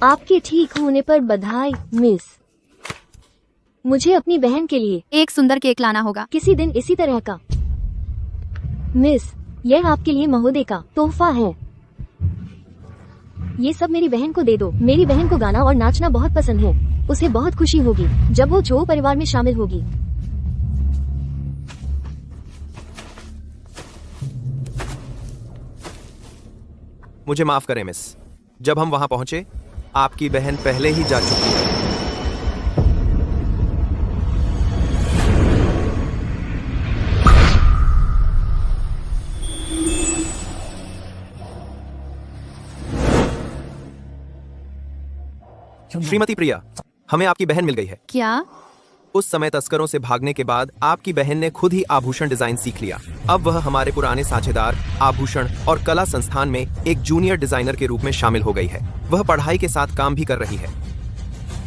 आपके ठीक होने पर बधाई मिस। मुझे अपनी बहन के लिए एक सुंदर केक लाना होगा किसी दिन इसी तरह का। मिस, यह आपके लिए महोदय का तोहफा है। ये सब मेरी बहन को दे दो। मेरी बहन को गाना और नाचना बहुत पसंद है। उसे बहुत खुशी होगी जब वो जो परिवार में शामिल होगी। मुझे माफ करें मिस, जब हम वहां पहुंचे आपकी बहन पहले ही जा चुकी है। श्रीमती प्रिया, हमें आपकी बहन मिल गई है। क्या? उस समय तस्करों से भागने के बाद आपकी बहन ने खुद ही आभूषण डिजाइन सीख लिया। अब वह हमारे पुराने साझेदार आभूषण और कला संस्थान में एक जूनियर डिजाइनर के रूप में शामिल हो गई है। वह पढ़ाई के साथ काम भी कर रही है।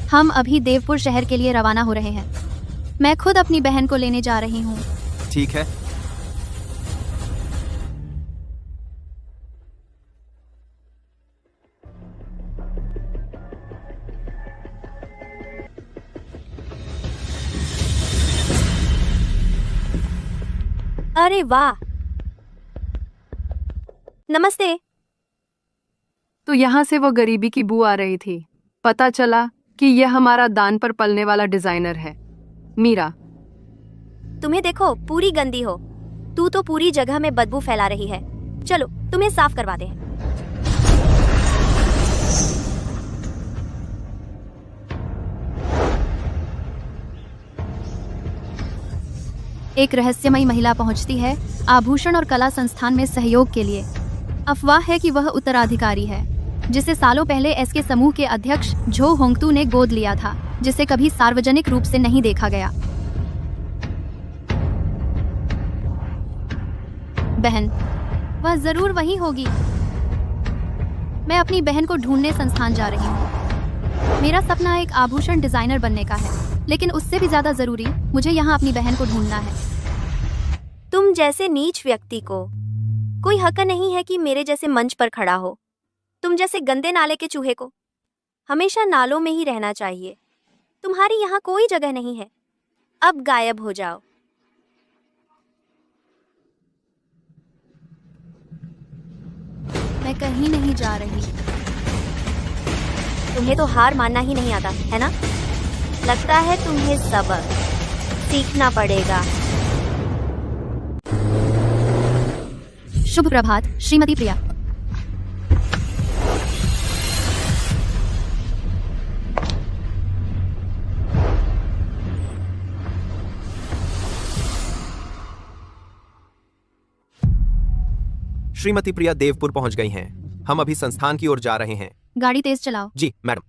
हम अभी देवपुर शहर के लिए रवाना हो रहे हैं। मैं खुद अपनी बहन को लेने जा रही हूँ। ठीक है। अरे वाह, नमस्ते। तो यहाँ से वो गरीबी की बू आ रही थी। पता चला कि यह हमारा दान पर पलने वाला डिजाइनर है। मीरा, तुम्हें देखो, पूरी गंदी हो। तू तो पूरी जगह में बदबू फैला रही है। चलो तुम्हें साफ करवा दें। एक रहस्यमयी महिला पहुंचती है आभूषण और कला संस्थान में सहयोग के लिए। अफवाह है कि वह उत्तराधिकारी है जिसे सालों पहले एसके समूह के अध्यक्ष झो होंगतू ने गोद लिया था, जिसे कभी सार्वजनिक रूप से नहीं देखा गया। बहन, वह जरूर वहीं होगी। मैं अपनी बहन को ढूंढने संस्थान जा रही हूँ। मेरा सपना एक आभूषण डिजाइनर बनने का है, लेकिन उससे भी ज्यादा जरूरी मुझे यहाँ अपनी बहन को ढूंढना है। तुम जैसे नीच व्यक्ति को कोई हक नहीं है कि मेरे जैसे मंच पर खड़ा हो। तुम जैसे गंदे नाले के चूहे को हमेशा नालों में ही रहना चाहिए। तुम्हारी यहाँ कोई जगह नहीं है। अब गायब हो जाओ। मैं कहीं नहीं जा रही। तुम्हें तो हार मानना ही नहीं आता है ना? लगता है तुम्हें सबक सीखना पड़ेगा। शुभ प्रभात श्रीमती प्रिया। श्रीमती प्रिया देवपुर पहुंच गई हैं। हम अभी संस्थान की ओर जा रहे हैं। गाड़ी तेज चलाओ। जी मैडम।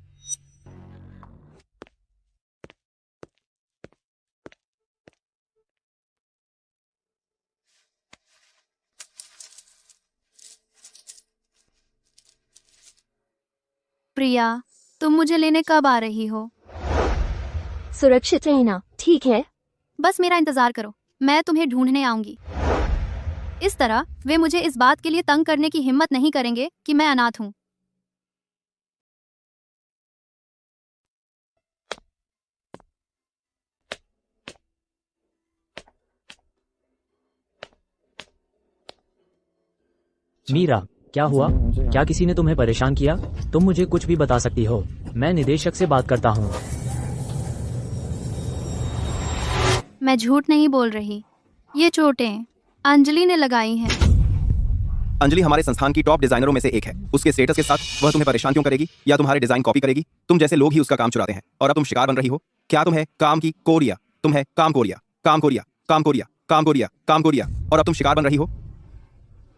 प्रिया, तुम मुझे लेने कब आ रही हो? सुरक्षित रहना, ठीक है? बस मेरा इंतजार करो, मैं तुम्हें ढूंढने आऊंगी। इस तरह वे मुझे इस बात के लिए तंग करने की हिम्मत नहीं करेंगे कि मैं अनाथ हूँ। मीरा, क्या हुआ? क्या किसी ने तुम्हें परेशान किया? तुम मुझे कुछ भी बता सकती हो। मैं निदेशक से बात करता हूँ। मैं झूठ नहीं बोल रही। ये चोटें अंजलि ने लगाई हैं। अंजलि हमारे संस्थान की टॉप डिजाइनरों में से एक है। उसके स्टेटस के साथ वह तुम्हें परेशान क्यों करेगी या तुम्हारे डिजाइन कॉपी करेगी? तुम जैसे लोग ही उसका काम चुराते हैं और अब तुम शिकार बन रही हो। क्या तुम है काम की कोरिया? तुम है काम कोरिया, काम कोरिया, काम कोरिया, काम कोरिया, काम कोरिया, और अब तुम शिकार बन रही हो।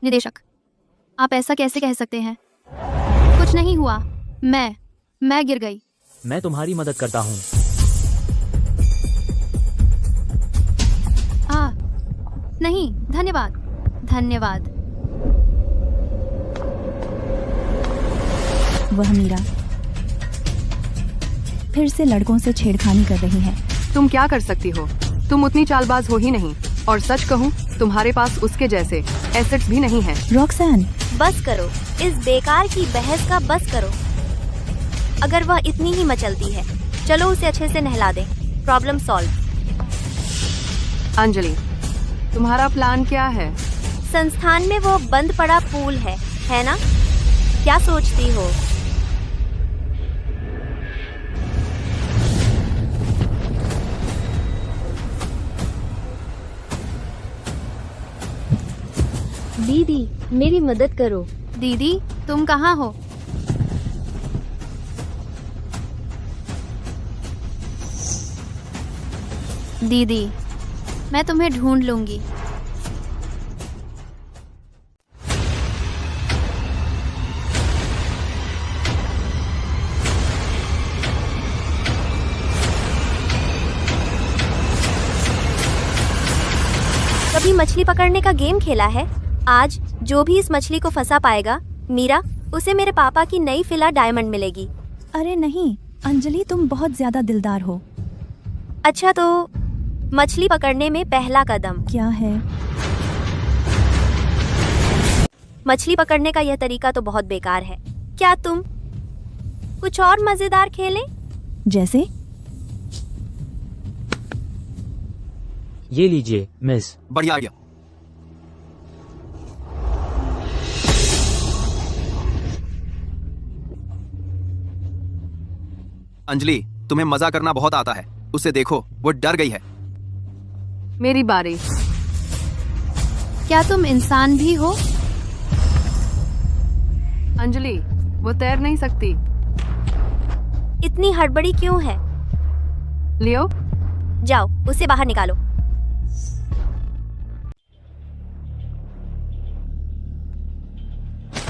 निदेशक, आप ऐसा कैसे कह सकते हैं? कुछ नहीं हुआ। मैं गिर गई। मैं तुम्हारी मदद करता हूँ। नहीं, धन्यवाद धन्यवाद। वह मीरा फिर से लड़कों से छेड़खानी कर रही है। तुम क्या कर सकती हो? तुम उतनी चालबाज हो ही नहीं, और सच कहूँ तुम्हारे पास उसके जैसे एसेट्स भी नहीं हैं। रॉक्सैन, बस करो, इस बेकार की बहस का बस करो। अगर वह इतनी ही मचलती है, चलो उसे अच्छे से नहला दें। Problem solve. अंजलि, तुम्हारा प्लान क्या है? संस्थान में वो बंद पड़ा पूल है ना? क्या सोचती हो? दीदी, मेरी मदद करो। दीदी, तुम कहाँ हो? दीदी, मैं तुम्हें ढूंढ लूंगी। कभी मछली पकड़ने का गेम खेला है? आज जो भी इस मछली को फंसा पाएगा, मीरा, उसे मेरे पापा की नई फिला डायमंड मिलेगी। अरे नहीं अंजलि, तुम बहुत ज्यादा दिलदार हो। अच्छा तो मछली पकड़ने में पहला कदम क्या है? मछली पकड़ने का यह तरीका तो बहुत बेकार है। क्या तुम कुछ और मजेदार खेलें? जैसे? ये लीजिए मिस। बढ़िया आइडिया। अंजलि, तुम्हें मजा करना बहुत आता है। उसे देखो, वो डर गई है। मेरी बारी। क्या तुम इंसान भी हो? अंजलि, वो तैर नहीं सकती। इतनी हड़बड़ी क्यों है? लियो, जाओ, उसे बाहर निकालो।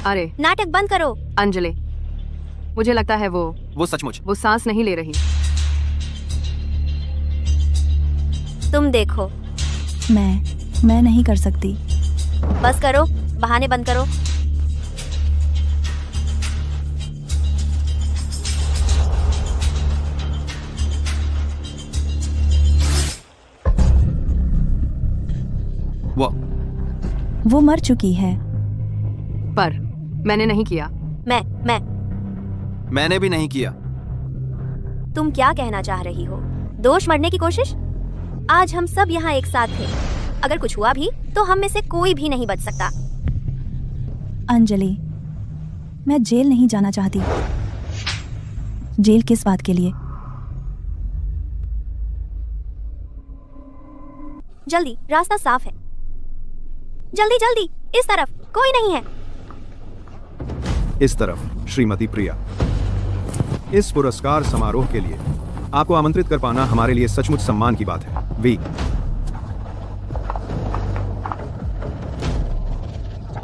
अरे नाटक बंद करो। अंजलि, मुझे लगता है वो सचमुच। वो सांस नहीं ले रही। तुम देखो। मैं नहीं कर सकती। बस करो, बहाने बंद करो। वो मर चुकी है। पर मैंने नहीं किया। मैंने भी नहीं किया। तुम क्या कहना चाह रही हो? दोष मरने की कोशिश? आज हम सब यहाँ एक साथ थे। अगर कुछ हुआ भी तो हम में से कोई भी नहीं बच सकता। अंजलि, मैं जेल नहीं जाना चाहती। जेल किस बात के लिए? जल्दी, रास्ता साफ है। जल्दी जल्दी, इस तरफ कोई नहीं है। इस तरफ श्रीमती प्रिया। इस पुरस्कार समारोह के लिए आपको आमंत्रित कर पाना हमारे लिए सचमुच सम्मान की बात है। वी।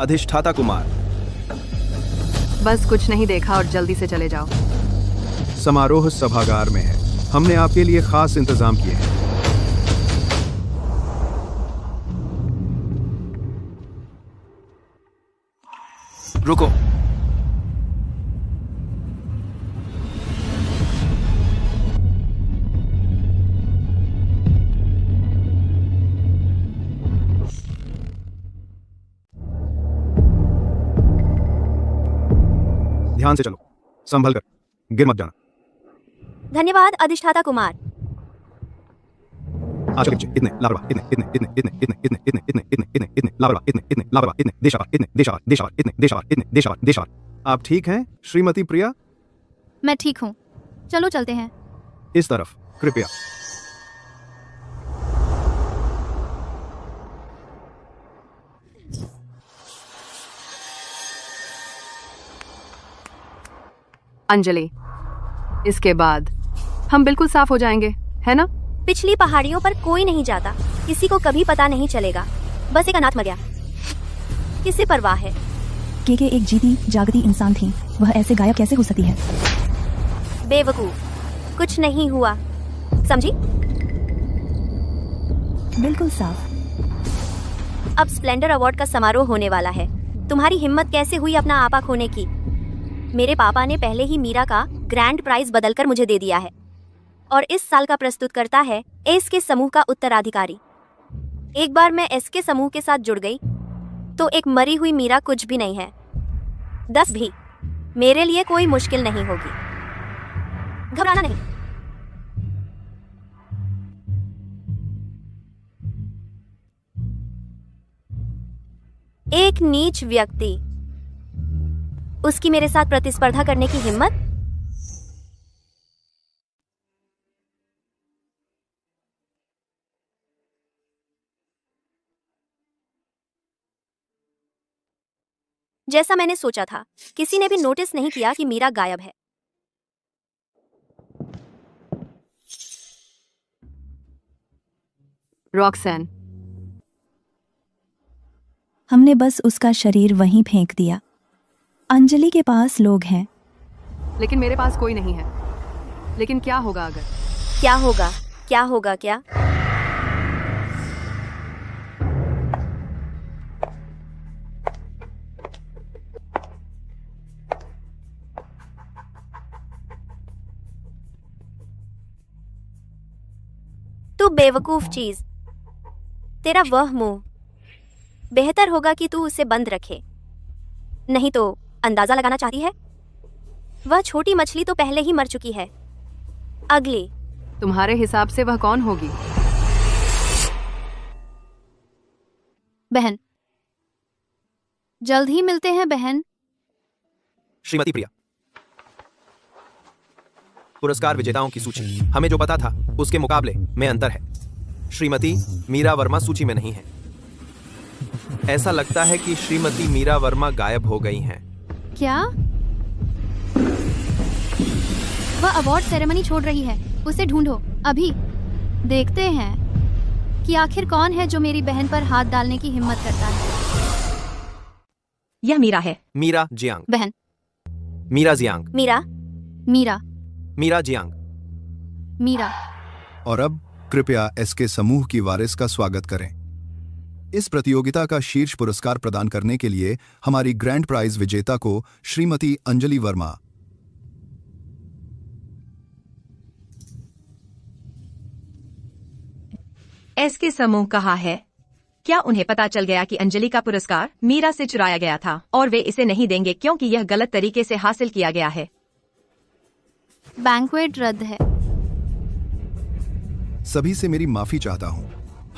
अधिष्ठाता कुमार। बस कुछ नहीं देखा और जल्दी से चले जाओ। समारोह सभागार में है। हमने आपके लिए खास इंतजाम किए हैं। रुको। ध्यान से चलो, संभल कर, गिर मत जाना। धन्यवाद अधिष्ठाता कुमार। आशा के इतने लापरवाह, इतने लापरवाह, इतने लापरवाह, इतने देशावर। आप ठीक हैं श्रीमती प्रिया? मैं ठीक हूँ। चलो चलते हैं। इस तरफ कृपया। अंजलि, इसके बाद हम बिल्कुल साफ हो जाएंगे, है ना? पिछली पहाड़ियों पर कोई नहीं जाता, किसी को कभी पता नहीं चलेगा। बस एक अनाथ मर गया, किसे परवाह है? के एक जीती जागती इंसान थी, वह ऐसे गायब कैसे हो सकती है? बेवकूफ, कुछ नहीं हुआ, समझी? बिल्कुल साफ। अब स्प्लेंडर अवार्ड का समारोह होने वाला है। तुम्हारी हिम्मत कैसे हुई अपना आपा खोने की? मेरे पापा ने पहले ही मीरा का ग्रैंड प्राइज बदलकर मुझे दे दिया है और इस साल का प्रस्तुत करता है एस के समूह का उत्तराधिकारी। एक बार मैं एस के समूह के साथ जुड़ गई तो एक मरी हुई मीरा कुछ भी नहीं है। 10 भी मेरे लिए कोई मुश्किल नहीं होगी। घबराना नहीं। एक नीच व्यक्ति, उसकी मेरे साथ प्रतिस्पर्धा करने की हिम्मत? जैसा मैंने सोचा था, किसी ने भी नोटिस नहीं किया कि मीरा गायब है। रॉक्सैन, हमने बस उसका शरीर वहीं फेंक दिया। अंजलि के पास लोग हैं। लेकिन मेरे पास कोई नहीं है। लेकिन क्या होगा अगर? क्या होगा? क्या होगा? क्या? तू बेवकूफ चीज, तेरा वह मुंह, बेहतर होगा कि तू उसे बंद रखे, नहीं तो अंदाजा लगाना चाहती है? वह छोटी मछली तो पहले ही मर चुकी है। अगली। तुम्हारे हिसाब से वह कौन होगी? बहन, जल्द ही मिलते हैं बहन। श्रीमती प्रिया, पुरस्कार विजेताओं की सूची। हमें जो पता था उसके मुकाबले में अंतर है। श्रीमती मीरा वर्मा सूची में नहीं है। ऐसा लगता है कि श्रीमती मीरा वर्मा गायब हो गई हैं। क्या? वह अवार्ड सेरेमनी छोड़ रही है। उसे ढूंढो अभी। देखते हैं कि आखिर कौन है जो मेरी बहन पर हाथ डालने की हिम्मत करता है। यह मीरा है। मीरा जियांग। बहन। मीरा जियांग। मीरा। मीरा। मीरा जियांग। मीरा। और अब कृपया एसके समूह की वारिस का स्वागत करें। इस प्रतियोगिता का शीर्ष पुरस्कार प्रदान करने के लिए हमारी ग्रैंड प्राइज विजेता को श्रीमती अंजलि वर्मा। एसके समूह कहा है, क्या उन्हें पता चल गया कि अंजलि का पुरस्कार मीरा से चुराया गया था और वे इसे नहीं देंगे क्योंकि यह गलत तरीके से हासिल किया गया है? बैंक्वेट रद्द है। सभी से मेरी माफी चाहता हूं।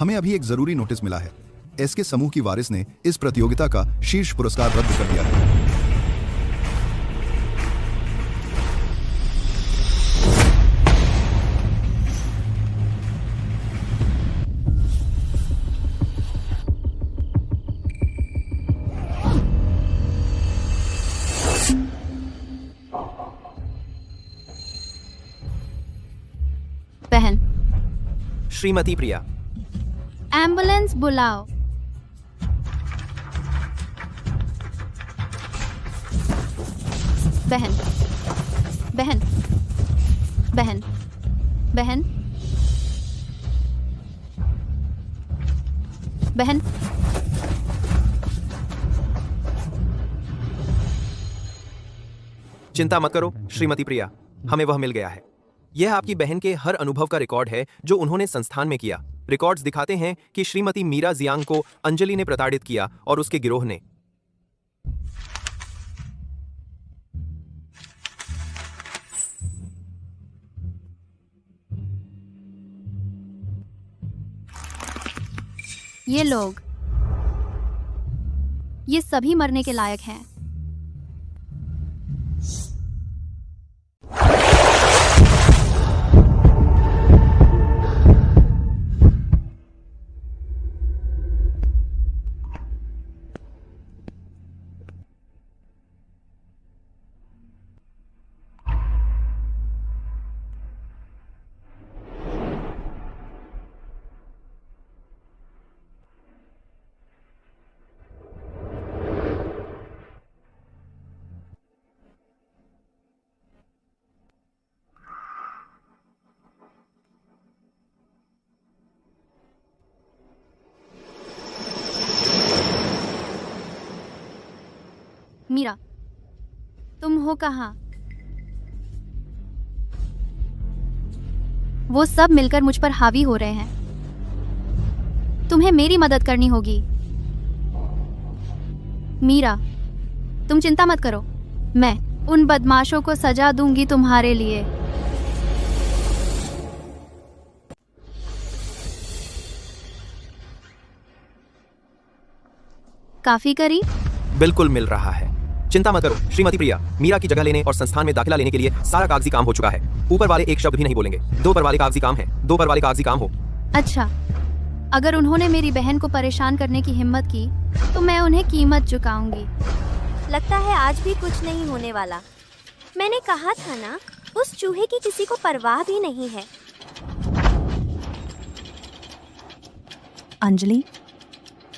हमें अभी एक जरूरी नोटिस मिला है। एसके समूह की वारिस ने इस प्रतियोगिता का शीर्ष पुरस्कार रद्द कर दिया है। बहन। श्रीमती प्रिया। एम्बुलेंस बुलाओ। बहन। बहन। बहन। बहन। बहन। चिंता मत करो श्रीमती प्रिया, हमें वह मिल गया है। यह आपकी बहन के हर अनुभव का रिकॉर्ड है जो उन्होंने संस्थान में किया। रिकॉर्ड्स दिखाते हैं कि श्रीमती मीरा जियांग को अंजलि ने प्रताड़ित किया और उसके गिरोह ने। ये लोग, ये सभी मरने के लायक हैं। मीरा, तुम हो कहाँ? वो सब मिलकर मुझ पर हावी हो रहे हैं। तुम्हें मेरी मदद करनी होगी। मीरा, तुम चिंता मत करो, मैं उन बदमाशों को सजा दूंगी तुम्हारे लिए। काफी करी? बिल्कुल मिल रहा है। चिंता मत करो श्रीमती प्रिया, मीरा की जगह लेने और संस्थान में दाखिला लेने के लिए सारा कागजी काम हो चुका है। ऊपर वाले एक शब्द भी नहीं बोलेंगे। 2 पर वाले कागजी काम है, 2 पर वाले कागजी काम हो। अच्छा, अगर उन्होंने मेरी बहन को परेशान करने की हिम्मत की तो मैं उन्हें कीमत चुकाऊंगी। लगता है आज भी कुछ नहीं होने वाला। मैंने कहा था ना, उस चूहे की किसी को परवाह भी नहीं है। अंजलि,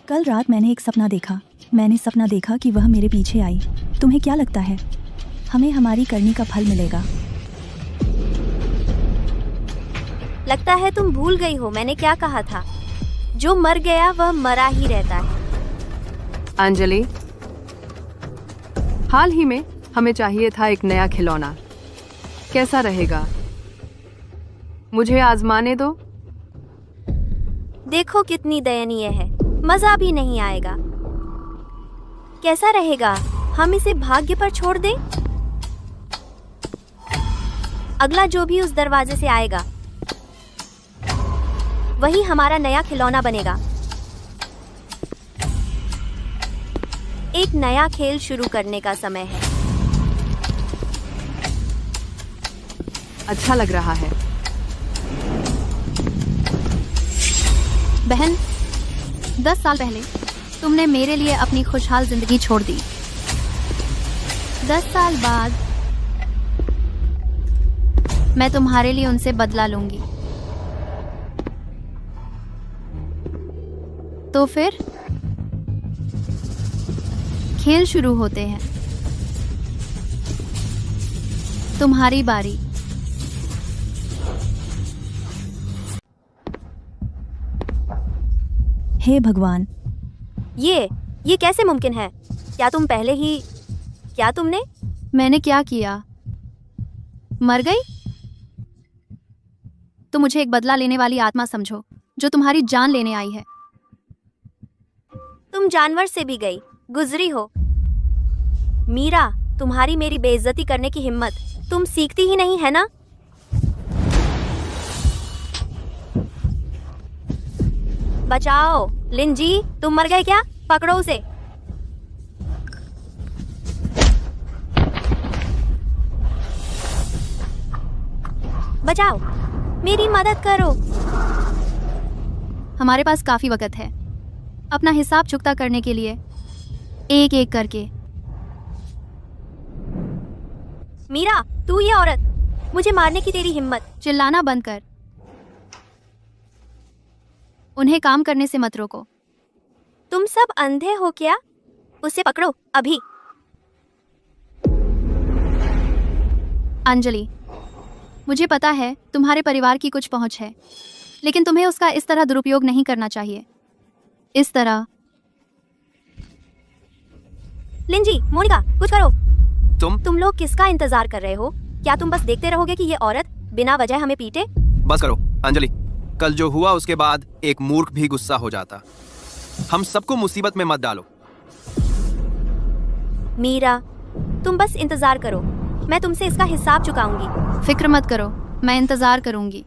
कल रात मैंने एक सपना देखा। मैंने सपना देखा कि वह मेरे पीछे आई। तुम्हें क्या लगता है हमें हमारी करनी का फल मिलेगा? लगता है तुम भूल गई हो मैंने क्या कहा था। जो मर गया वह मरा ही रहता है। अंजलि, हाल ही में हमें चाहिए था एक नया खिलौना। कैसा रहेगा? मुझे आजमाने दो। देखो कितनी दयनीय है, मजा भी नहीं आएगा। कैसा रहेगा हम इसे भाग्य पर छोड़ दें? अगला जो भी उस दरवाजे से आएगा वही हमारा नया खिलौना बनेगा। एक नया खेल शुरू करने का समय है। अच्छा लग रहा है। बहन, 10 साल पहले तुमने मेरे लिए अपनी खुशहाल जिंदगी छोड़ दी। 10 साल बाद मैं तुम्हारे लिए उनसे बदला लूंगी। तो फिर खेल शुरू होते हैं। तुम्हारी बारी। हे भगवान, ये कैसे मुमकिन है? क्या तुमने? मैंने क्या किया? मर गई? तो मुझे एक बदला लेने वाली आत्मा समझो जो तुम्हारी जान लेने आई है। तुम जानवर से भी गई गुजरी हो। मीरा, तुम्हारी मेरी बेइज्जती करने की हिम्मत तुम सीखती ही नहीं है ना? बचाओ लिन जी, तुम मर गए क्या? पकड़ो उसे। बचाओ, मेरी मदद करो। हमारे पास काफी वक्त है अपना हिसाब चुकता करने के लिए, एक एक करके। मीरा, तू ये औरत, मुझे मारने की तेरी हिम्मत। चिल्लाना बंद कर। उन्हें काम करने से मत रोको। तुम सब अंधे हो क्या? उसे पकड़ो अभी। अंजलि, मुझे पता है तुम्हारे परिवार की कुछ पहुंच है, लेकिन तुम्हें उसका इस तरह दुरुपयोग नहीं करना चाहिए। इस तरह। लिंजी, मोनिका, कुछ करो। तुम लोग किसका इंतजार कर रहे हो? क्या तुम बस देखते रहोगे कि ये औरत बिना वजह हमें पीटे? बस करो अंजलि, कल जो हुआ उसके बाद एक मूर्ख भी गुस्सा हो जाता। हम सबको मुसीबत में मत डालो। मीरा, तुम बस इंतजार करो, मैं तुमसे इसका हिसाब चुकाऊंगी। फिक्र मत करो, मैं इंतजार करूंगी।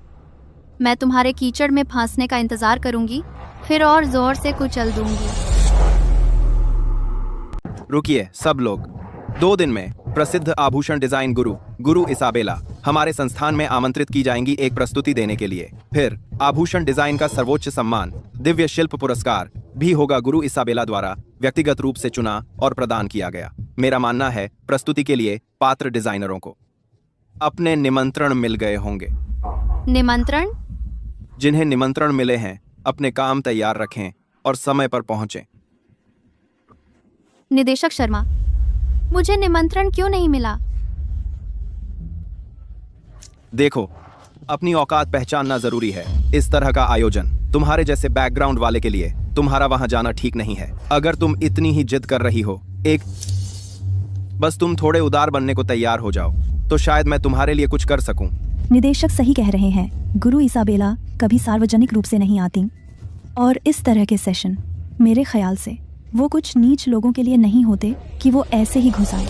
मैं तुम्हारे कीचड़ में फांसने का इंतजार करूंगी, फिर और जोर से कुचल दूंगी। रुकिए सब लोग। 2 दिन में प्रसिद्ध आभूषण डिजाइन गुरु इसाबेला हमारे संस्थान में आमंत्रित की जाएंगी एक प्रस्तुति देने के लिए। फिर आभूषण डिजाइन का सर्वोच्च सम्मान दिव्य शिल्प पुरस्कार भी होगा गुरु इसाबेला द्वारा व्यक्तिगत रूप से चुना और प्रदान किया गया। मेरा मानना है प्रस्तुति के लिए पात्र डिजाइनरों को अपने निमंत्रण मिल गए होंगे। निमंत्रण? जिन्हें निमंत्रण मिले हैं अपने काम तैयार रखें और समय पर पहुंचें। निदेशक शर्मा, मुझे निमंत्रण क्यों नहीं मिला? देखो, अपनी औकात पहचानना जरूरी है। इस तरह का आयोजन तुम्हारे जैसे बैकग्राउंड वाले के लिए तुम्हारा वहां जाना ठीक नहीं है। अगर तुम इतनी ही जिद कर रही हो, बस तुम थोड़े उदार बनने को तैयार हो जाओ, तो शायद मैं तुम्हारे लिए कुछ कर सकूं। निदेशक सही कह रहे हैं। गुरु इसाबेला कभी सार्वजनिक रूप से नहीं आती, और इस तरह के सेशन मेरे ख्याल से वो कुछ नीच लोगों के लिए नहीं होते कि वो ऐसे ही घुस आए।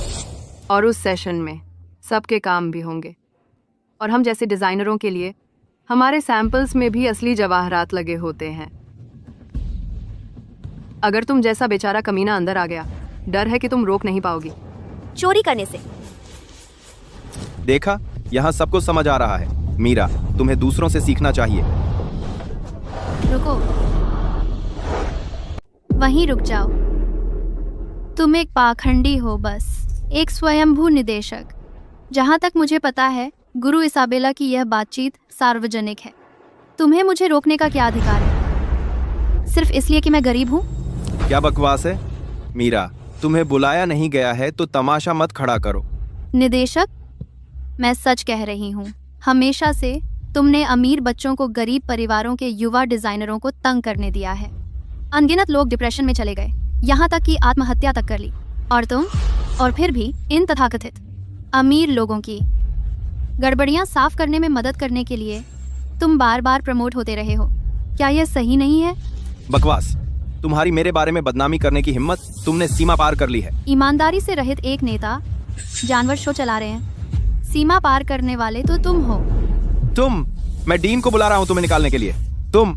और उस सेशन में सबके काम भी होंगे, और हम जैसे डिजाइनरों के लिए हमारे सैंपल्स में भी असली जवाहरात लगे होते हैं। अगर तुम जैसा बेचारा कमीना अंदर आ गया, डर है कि तुम रोक नहीं पाओगी। चोरी करने से। देखा, यहाँ सब कुछ समझ आ रहा है। मीरा, तुम्हें दूसरों से सीखना चाहिए। रुको, वहीं रुक जाओ। तुम एक पाखंडी हो, बस एक स्वयंभू निदेशक। जहां तक मुझे पता है, गुरु इसाबेला की यह बातचीत सार्वजनिक है। तुम्हें मुझे रोकने का क्या अधिकार है? सिर्फ इसलिए कि मैं गरीब हूँ? क्या बकवास है? मीरा, तुम्हें बुलाया नहीं गया है तो तमाशा मत खड़ा करो। निदेशक, मैं सच कह रही हूँ। हमेशा से तुमने अमीर बच्चों को गरीब परिवारों के युवा डिजाइनरों को तंग करने दिया है। अनगिनत लोग डिप्रेशन में चले गए, यहाँ तक कि आत्महत्या तक कर ली। और तुम, और फिर भी इन तथाकथित अमीर लोगों की गड़बड़ियाँ साफ करने में मदद करने के लिए तुम बार बार प्रमोट होते रहे हो। क्या यह सही नहीं है? बकवास। तुम्हारी मेरे बारे में बदनामी करने की हिम्मत तुमने सीमा पार कर ली है। ईमानदारी से रहित एक नेता जानवर शो चला रहे हैं। सीमा पार करने वाले तो तुम हो। तुम? मैं डीन को बुला रहा हूँ तुम्हें निकालने के लिए। तुम?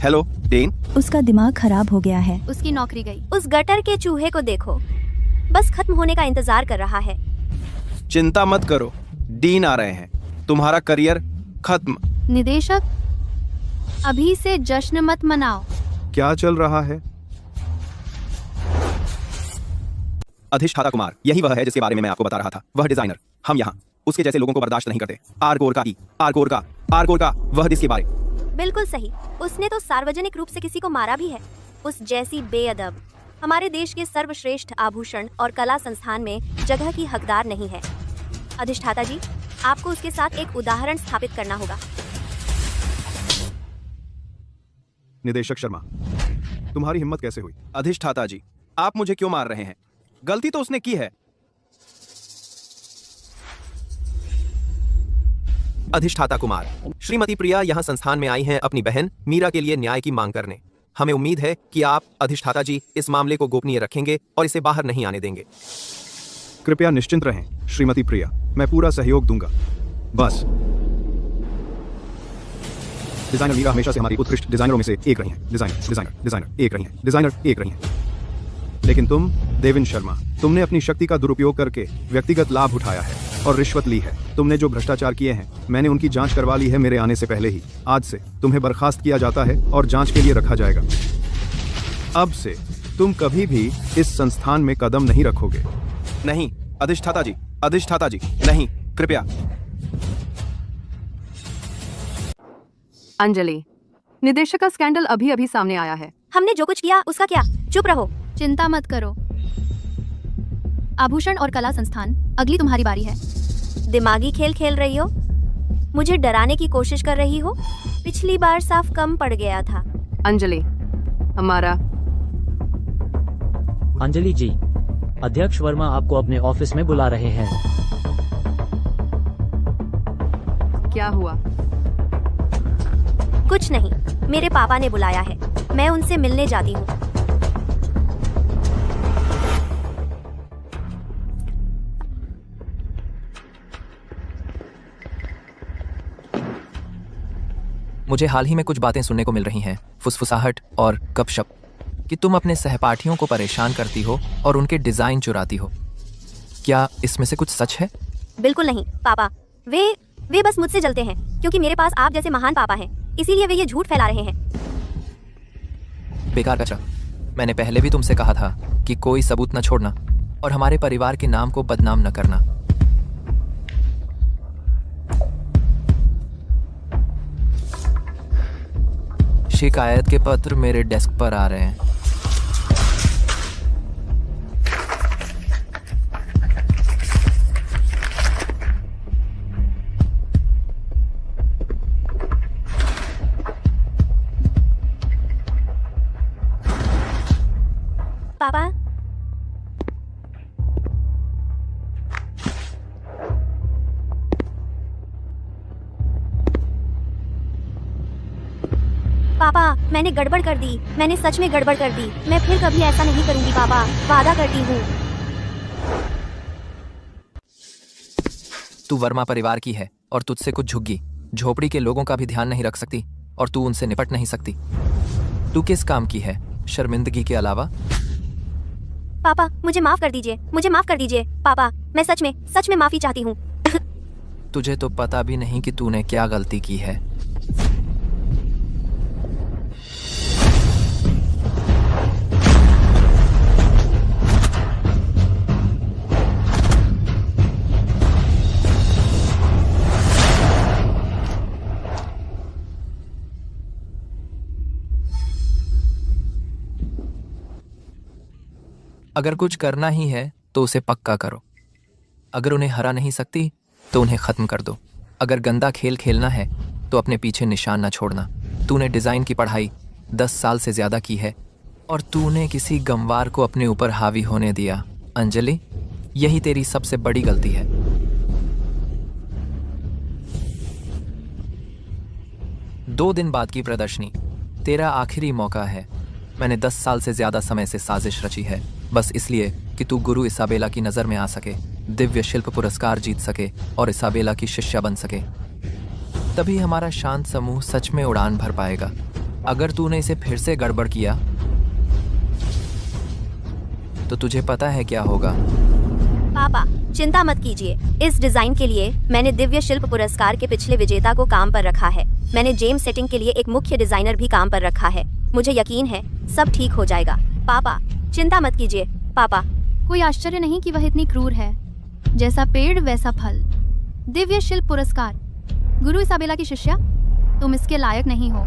Hello dean. उसका दिमाग खराब हो गया है। उसकी नौकरी गई। उस गटर के चूहे को देखो, बस खत्म होने का इंतजार कर रहा है। चिंता मत करो, डीन आ रहे हैं। तुम्हारा करियर खत्म। निदेशक, अभी से जश्न मत मनाओ। क्या चल रहा है? अधिष्ठाता कुमार, यही वह है जिसके बारे में मैं आपको बता रहा था। वह डिजाइनर। हम यहाँ उसके जैसे लोगों को बर्दाश्त नहीं करते। आरकोर का वह जिसके बारे। बिल्कुल सही। उसने तो सार्वजनिक रूप से किसी को मारा भी है। उस जैसी बेअदब हमारे देश के सर्वश्रेष्ठ आभूषण और कला संस्थान में जगह की हकदार नहीं है। अधिष्ठाता जी, आपको उसके साथ एक उदाहरण स्थापित करना होगा। निदेशक शर्मा, तुम्हारी हिम्मत कैसे हुई? अधिष्ठाता जी, आप मुझे क्यों मार रहे हैं? गलती तो उसने की है। अधिष्ठाता कुमार, श्रीमती प्रिया यहाँ संस्थान में आई हैं अपनी बहन मीरा के लिए न्याय की मांग करने। हमें उम्मीद है कि आप अधिष्ठाता जी इस मामले को गोपनीय रखेंगे और इसे बाहर नहीं आने देंगे। कृपया निश्चिंत रहें श्रीमती प्रिया, मैं पूरा सहयोग दूंगा। बस डिजाइनर मीरा हमेशा से हमारी उत्कृष्ट डिजाइनरों में से एक रही हैं। डिजाइनर एक रही हैं। लेकिन तुम देवेन शर्मा, तुमने अपनी शक्ति का दुरुपयोग करके व्यक्तिगत लाभ उठाया है और रिश्वत ली है। तुमने जो भ्रष्टाचार किए हैं, मैंने उनकी जांच करवा ली है मेरे आने से पहले ही। आज से तुम्हें बर्खास्त किया जाता है और जांच के लिए रखा जाएगा। अब से तुम कभी भी इस संस्थान में कदम नहीं रखोगे। नहीं अधिष्ठाता जी, नहीं, कृपया। अंजलि, निदेशक का स्कैंडल अभी अभी सामने आया है। हमने जो कुछ किया उसका क्या? चुप रहो। चिंता मत करो। आभूषण और कला संस्थान, अगली तुम्हारी बारी है। दिमागी खेल खेल रही हो? मुझे डराने की कोशिश कर रही हो? पिछली बार साफ कम पड़ गया था। अंजलि, हमारा अंजलि जी, अध्यक्ष वर्मा आपको अपने ऑफिस में बुला रहे हैं। क्या हुआ? कुछ नहीं, मेरे पापा ने बुलाया है। मैं उनसे मिलने जाती हूँ। मुझे हाल ही में कुछ बातें सुनने को मिल रही हैं, फुसफुसाहट और गपशप, कि तुम अपने सहपाठियों को परेशान करती हो और उनके डिजाइन चुराती हो। क्या इसमें से कुछ सच है? बिल्कुल नहीं पापा, वे बस मुझसे जलते हैं क्योंकि मेरे पास आप जैसे महान पापा हैं, इसीलिए वे ये झूठ फैला रहे हैं। बेकार कचरा। मैंने पहले भी तुमसे कहा था कि कोई सबूत न छोड़ना और हमारे परिवार के नाम को बदनाम न करना। शिकायत के पत्र मेरे डेस्क पर आ रहे हैं। पापा, पापा, मैंने गड़बड़ कर दी। मैंने सच में गड़बड़ कर दी। मैं फिर कभी ऐसा नहीं करूंगी पापा, वादा करती हूँ। तू वर्मा परिवार की है और तुझसे कुछ झुग्गी झोपड़ी के लोगों का भी ध्यान नहीं रख सकती और तू उनसे निपट नहीं सकती। तू किस काम की है, शर्मिंदगी के अलावा? पापा मुझे माफ कर दीजिए, मुझे माफ कर दीजिए पापा, मैं सच में माफी चाहती हूँ। तुझे तो पता भी नहीं कि तूने क्या गलती की है। अगर कुछ करना ही है तो उसे पक्का करो। अगर उन्हें हरा नहीं सकती तो उन्हें खत्म कर दो। अगर गंदा खेल खेलना है तो अपने पीछे निशान न छोड़ना। तूने डिजाइन की पढ़ाई 10 साल से ज्यादा की है और तूने किसी गंवार को अपने ऊपर हावी होने दिया। अंजलि, यही तेरी सबसे बड़ी गलती है। दो दिन बाद की प्रदर्शनी तेरा आखिरी मौका है। मैंने 10 साल से ज्यादा समय से साजिश रची है, बस इसलिए कि तू गुरु इसाबेला की नजर में आ सके, दिव्य शिल्प पुरस्कार जीत सके और इसाबेला की शिष्या बन सके। तभी हमारा शांत समूह सच में उड़ान भर पाएगा। अगर तूने इसे फिर से गड़बड़ किया तो तुझे पता है क्या होगा। पापा चिंता मत कीजिए, इस डिजाइन के लिए मैंने दिव्य शिल्प पुरस्कार के पिछले विजेता को काम पर रखा है। मैंने जेम्स सेटिंग के लिए एक मुख्य डिजाइनर भी काम पर रखा है। मुझे यकीन है सब ठीक हो जाएगा। पापा चिंता मत कीजिए पापा। कोई आश्चर्य नहीं कि वह इतनी क्रूर है। जैसा पेड़ वैसा फल। दिव्य शिल्प पुरस्कार, गुरु इसाबेला की शिष्या, तुम इसके लायक नहीं हो।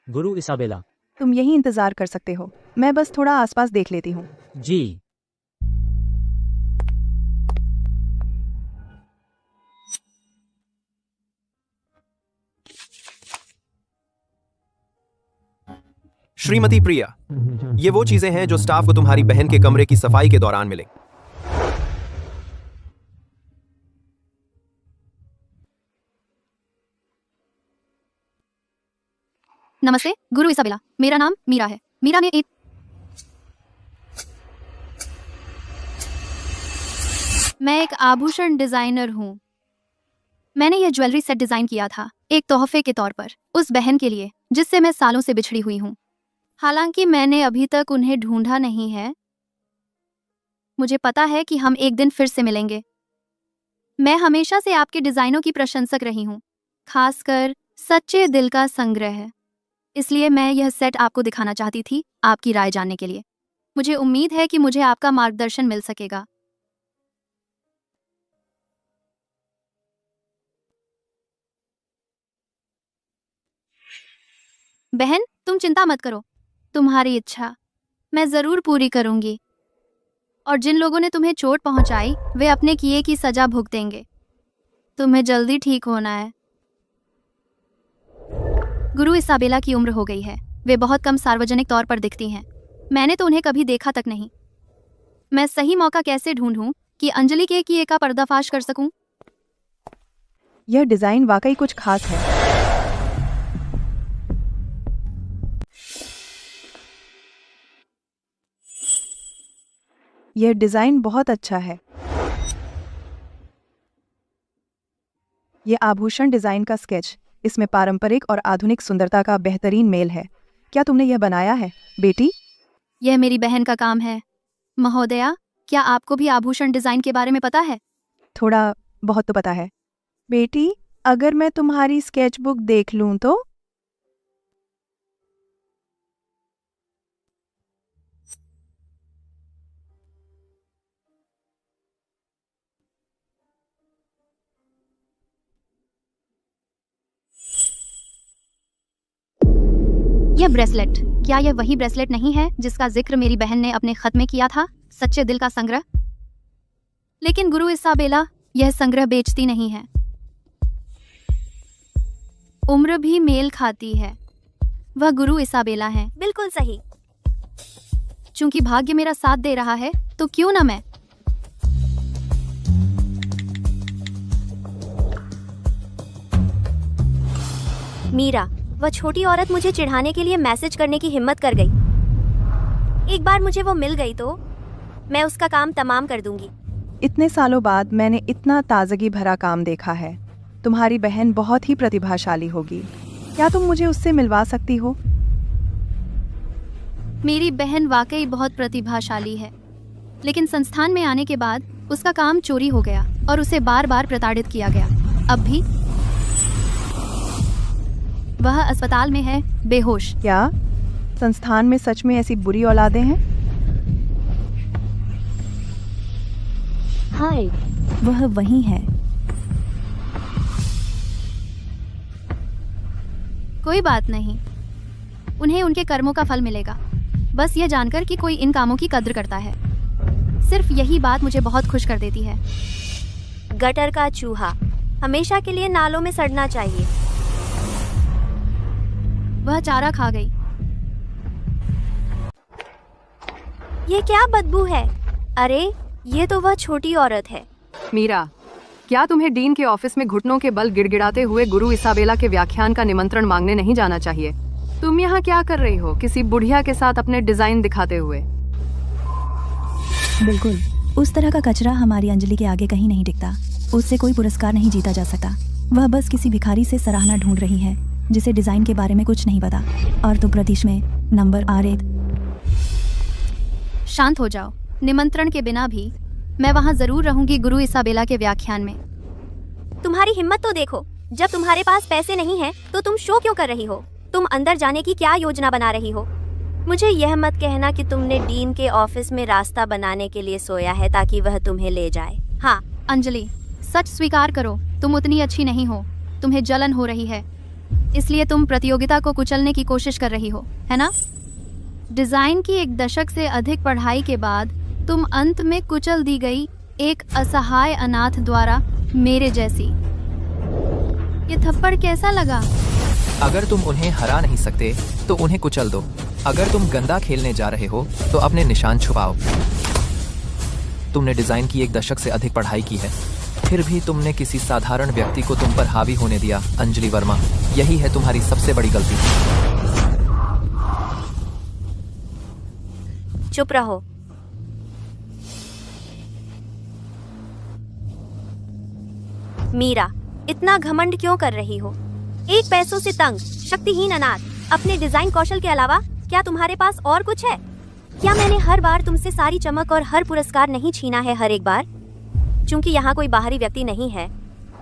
गुरु इसाबेला। तुम यही इंतजार कर सकते हो, मैं बस थोड़ा आसपास देख लेती हूँ। जी। श्रीमती प्रिया, ये वो चीजें हैं जो स्टाफ को तुम्हारी बहन के कमरे की सफाई के दौरान मिले। नमस्ते गुरु इसाबेला, मेरा नाम मीरा है। मीरा ने एक मैं एक आभूषण डिजाइनर हूँ। मैंने यह ज्वेलरी सेट डिजाइन किया था एक तोहफे के तौर पर उस बहन के लिए जिससे मैं सालों से बिछड़ी हुई हूँ। हालांकि मैंने अभी तक उन्हें ढूंढा नहीं है। मुझे पता है कि हम एक दिन फिर से मिलेंगे। मैं हमेशा से आपके डिजाइनों की प्रशंसक रही हूँ, खासकर सच्चे दिल का संग्रह। इसलिए मैं यह सेट आपको दिखाना चाहती थी, आपकी राय जानने के लिए। मुझे उम्मीद है कि मुझे आपका मार्गदर्शन मिल सकेगा। बहन, तुम चिंता मत करो, तुम्हारी इच्छा मैं जरूर पूरी करूंगी। और जिन लोगों ने तुम्हें चोट पहुंचाई वे अपने किए की सजा भुगतेंगे। तुम्हें जल्दी ठीक होना है। गुरु इसाबेला की उम्र हो गई है। वे बहुत कम सार्वजनिक तौर पर दिखती हैं। मैंने तो उन्हें कभी देखा तक नहीं। मैं सही मौका कैसे ढूंढूं कि अंजलि के किए का पर्दाफाश कर सकूं? यह डिजाइन वाकई कुछ खास है। यह डिजाइन बहुत अच्छा है। यह आभूषण डिजाइन का स्केच, इसमें पारंपरिक और आधुनिक सुंदरता का बेहतरीन मेल है। क्या तुमने यह बनाया है, बेटी? यह मेरी बहन का काम है। महोदया, क्या आपको भी आभूषण डिजाइन के बारे में पता है? थोड़ा बहुत तो पता है। बेटी, अगर मैं तुम्हारी स्केचबुक देख लूं तो? यह ब्रेसलेट, क्या यह वही ब्रेसलेट नहीं है जिसका जिक्र मेरी बहन ने अपने खत में किया था, सच्चे दिल का संग्रह? लेकिन गुरु इसाबेला यह संग्रह बेचती नहीं है। उम्र भी मेल खाती है। वह गुरु इसाबेला है। बिल्कुल सही। चूंकि भाग्य मेरा साथ दे रहा है तो क्यों ना मैं। मीरा, वह छोटी औरत मुझे चिढ़ाने के लिए मैसेज करने की हिम्मत कर गई। एक बार मुझे वो मिल गई तो मैं उसका काम तमाम कर दूंगी। इतने सालों बाद मैंने इतना ताजगी भरा काम देखा है। तुम्हारी बहन बहुत ही प्रतिभाशाली होगी। क्या तुम मुझे उससे मिलवा सकती हो? मेरी बहन वाकई बहुत प्रतिभाशाली है, लेकिन संस्थान में आने के बाद उसका काम चोरी हो गया और उसे बार बार प्रताड़ित किया गया। अब भी वह अस्पताल में है, बेहोश। क्या संस्थान में सच में ऐसी बुरी औलादें हैं? हाय, वह वही है। कोई बात नहीं, उन्हें उनके कर्मों का फल मिलेगा। बस यह जानकर कि कोई इन कामों की कद्र करता है, सिर्फ यही बात मुझे बहुत खुश कर देती है। गटर का चूहा हमेशा के लिए नालों में सड़ना चाहिए। वह चारा खा गई। ये क्या बदबू है? अरे ये तो वह छोटी औरत है। मीरा, क्या तुम्हें डीन के ऑफिस में घुटनों के बल गिड़गिड़ाते हुए गुरु इसाबेला के व्याख्यान का निमंत्रण मांगने नहीं जाना चाहिए? तुम यहाँ क्या कर रही हो, किसी बुढ़िया के साथ अपने डिजाइन दिखाते हुए? बिल्कुल, उस तरह का कचरा हमारी अंजलि के आगे कहीं नहीं टिकता। उससे कोई पुरस्कार नहीं जीता जा सकता। वह बस किसी भिखारी से सराहना ढूंढ रही है जिसे डिजाइन के बारे में कुछ नहीं पता। और तुम प्रतीश में नंबर आ रहे। शांत हो जाओ। निमंत्रण के बिना भी मैं वहाँ जरूर रहूंगी गुरु इसाबेला के व्याख्यान में। तुम्हारी हिम्मत तो देखो। जब तुम्हारे पास पैसे नहीं हैं, तो तुम शो क्यों कर रही हो? तुम अंदर जाने की क्या योजना बना रही हो? मुझे यह मत कहना कि तुमने डीन के ऑफिस में रास्ता बनाने के लिए सोया है ताकि वह तुम्हें ले जाए। हाँ अंजलि, सच स्वीकार करो, तुम उतनी अच्छी नहीं हो। तुम्हें जलन हो रही है, इसलिए तुम प्रतियोगिता को कुचलने की कोशिश कर रही हो, है ना? डिजाइन की 1 दशक से अधिक पढ़ाई के बाद तुम अंत में कुचल दी गई एक असहाय अनाथ द्वारा, मेरे जैसी। ये थप्पड़ कैसा लगा? अगर तुम उन्हें हरा नहीं सकते तो उन्हें कुचल दो। अगर तुम गंदा खेलने जा रहे हो तो अपने निशान छुपाओ। तुमने डिजाइन की 1 दशक से अधिक पढ़ाई की है, फिर भी तुमने किसी साधारण व्यक्ति को तुम पर हावी होने दिया। अंजलि वर्मा, यही है तुम्हारी सबसे बड़ी गलती। चुप रहो। मीरा, इतना घमंड क्यों कर रही हो? एक पैसों से तंग, शक्तिहीन अनाथ, अपने डिजाइन कौशल के अलावा क्या तुम्हारे पास और कुछ है? क्या मैंने हर बार तुमसे सारी चमक और हर पुरस्कार नहीं छीना है हर एक बार? क्योंकि यहाँ कोई बाहरी व्यक्ति नहीं है,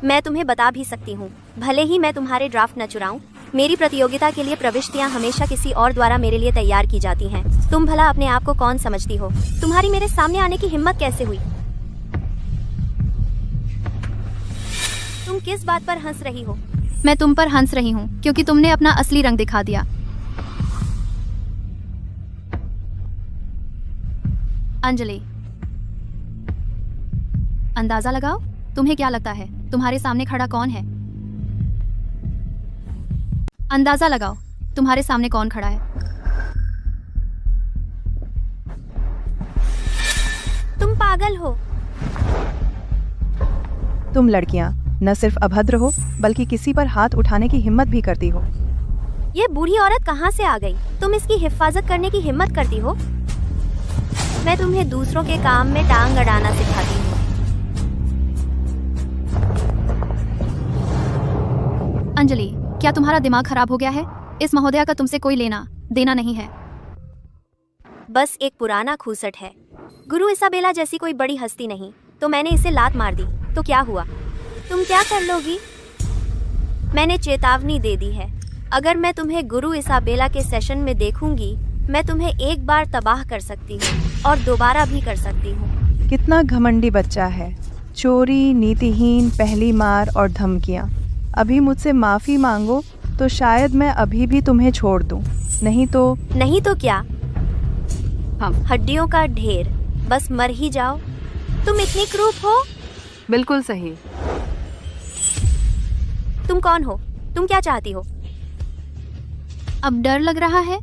मैं तुम्हें बता भी सकती हूँ। भले ही मैं तुम्हारे ड्राफ्ट न चुराऊं, मेरी प्रतियोगिता के लिए प्रविष्टियाँ हमेशा किसी और द्वारा मेरे लिए तैयार की जाती हैं। तुम भला अपने आप को कौन समझती हो? तुम्हारी मेरे सामने आने की हिम्मत कैसे हुई? तुम किस बात पर हंस रही हो? मैं तुम पर हंस रही हूँ क्योंकि तुमने अपना असली रंग दिखा दिया। अंजलि, अंदाजा लगाओ, तुम्हें क्या लगता है तुम्हारे सामने खड़ा कौन है? अंदाजा लगाओ, तुम्हारे सामने कौन खड़ा है? तुम पागल हो। तुम लड़कियां न सिर्फ अभद्र हो बल्कि किसी पर हाथ उठाने की हिम्मत भी करती हो। ये बूढ़ी औरत कहाँ से आ गई? तुम इसकी हिफाजत करने की हिम्मत करती हो? मैं तुम्हें दूसरों के काम में टांग अड़ाना सिखाती हूँ। अंजलि, क्या तुम्हारा दिमाग खराब हो गया है? इस महोदया का तुमसे कोई लेना देना नहीं है। बस एक पुराना खूसट है। गुरु इसाबेला जैसी कोई बड़ी हस्ती नहीं, तो मैंने इसे लात मार दी तो क्या हुआ? तुम क्या कर लोगी? मैंने चेतावनी दे दी है। अगर मैं तुम्हें गुरु इसाबेला के सेशन में देखूंगी, मैं तुम्हें एक बार तबाह कर सकती हूँ और दोबारा भी कर सकती हूँ। कितना घमंडी बच्चा है। चोरी, नीतिहीन, पहली मार और धमकियाँ। अभी मुझसे माफी मांगो तो शायद मैं अभी भी तुम्हें छोड़ दूं। नहीं तो क्या? हड्डियों का ढेर, बस मर ही जाओ। तुम इतनी क्रूर हो? बिल्कुल सही। तुम कौन हो? तुम क्या चाहती हो? अब डर लग रहा है?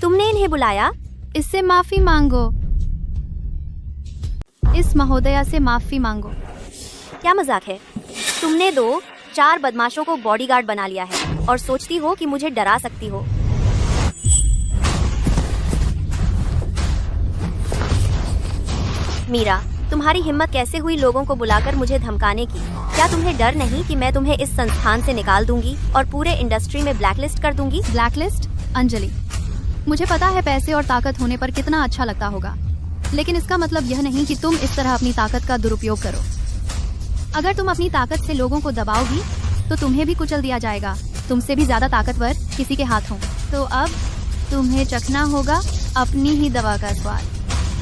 तुमने इन्हें बुलाया? इससे माफी मांगो। इस महोदया से माफी मांगो। क्या मजाक है? तुमने 2-4 बदमाशों को बॉडीगार्ड बना लिया है और सोचती हो कि मुझे डरा सकती हो। मीरा, तुम्हारी हिम्मत कैसे हुई लोगों को बुलाकर मुझे धमकाने की? क्या तुम्हें डर नहीं कि मैं तुम्हें इस संस्थान से निकाल दूंगी और पूरे इंडस्ट्री में ब्लैकलिस्ट कर दूंगी? ब्लैकलिस्ट? अंजलि, मुझे पता है पैसे और ताकत होने पर कितना अच्छा लगता होगा, लेकिन इसका मतलब यह नहीं कि तुम इस तरह अपनी ताकत का दुरुपयोग करो। अगर तुम अपनी ताकत से लोगों को दबाओगी तो तुम्हें भी कुचल दिया जाएगा, तुमसे भी ज्यादा ताकतवर किसी के हाथ हो। तो अब तुम्हें चखना होगा अपनी ही दवा का स्वाद।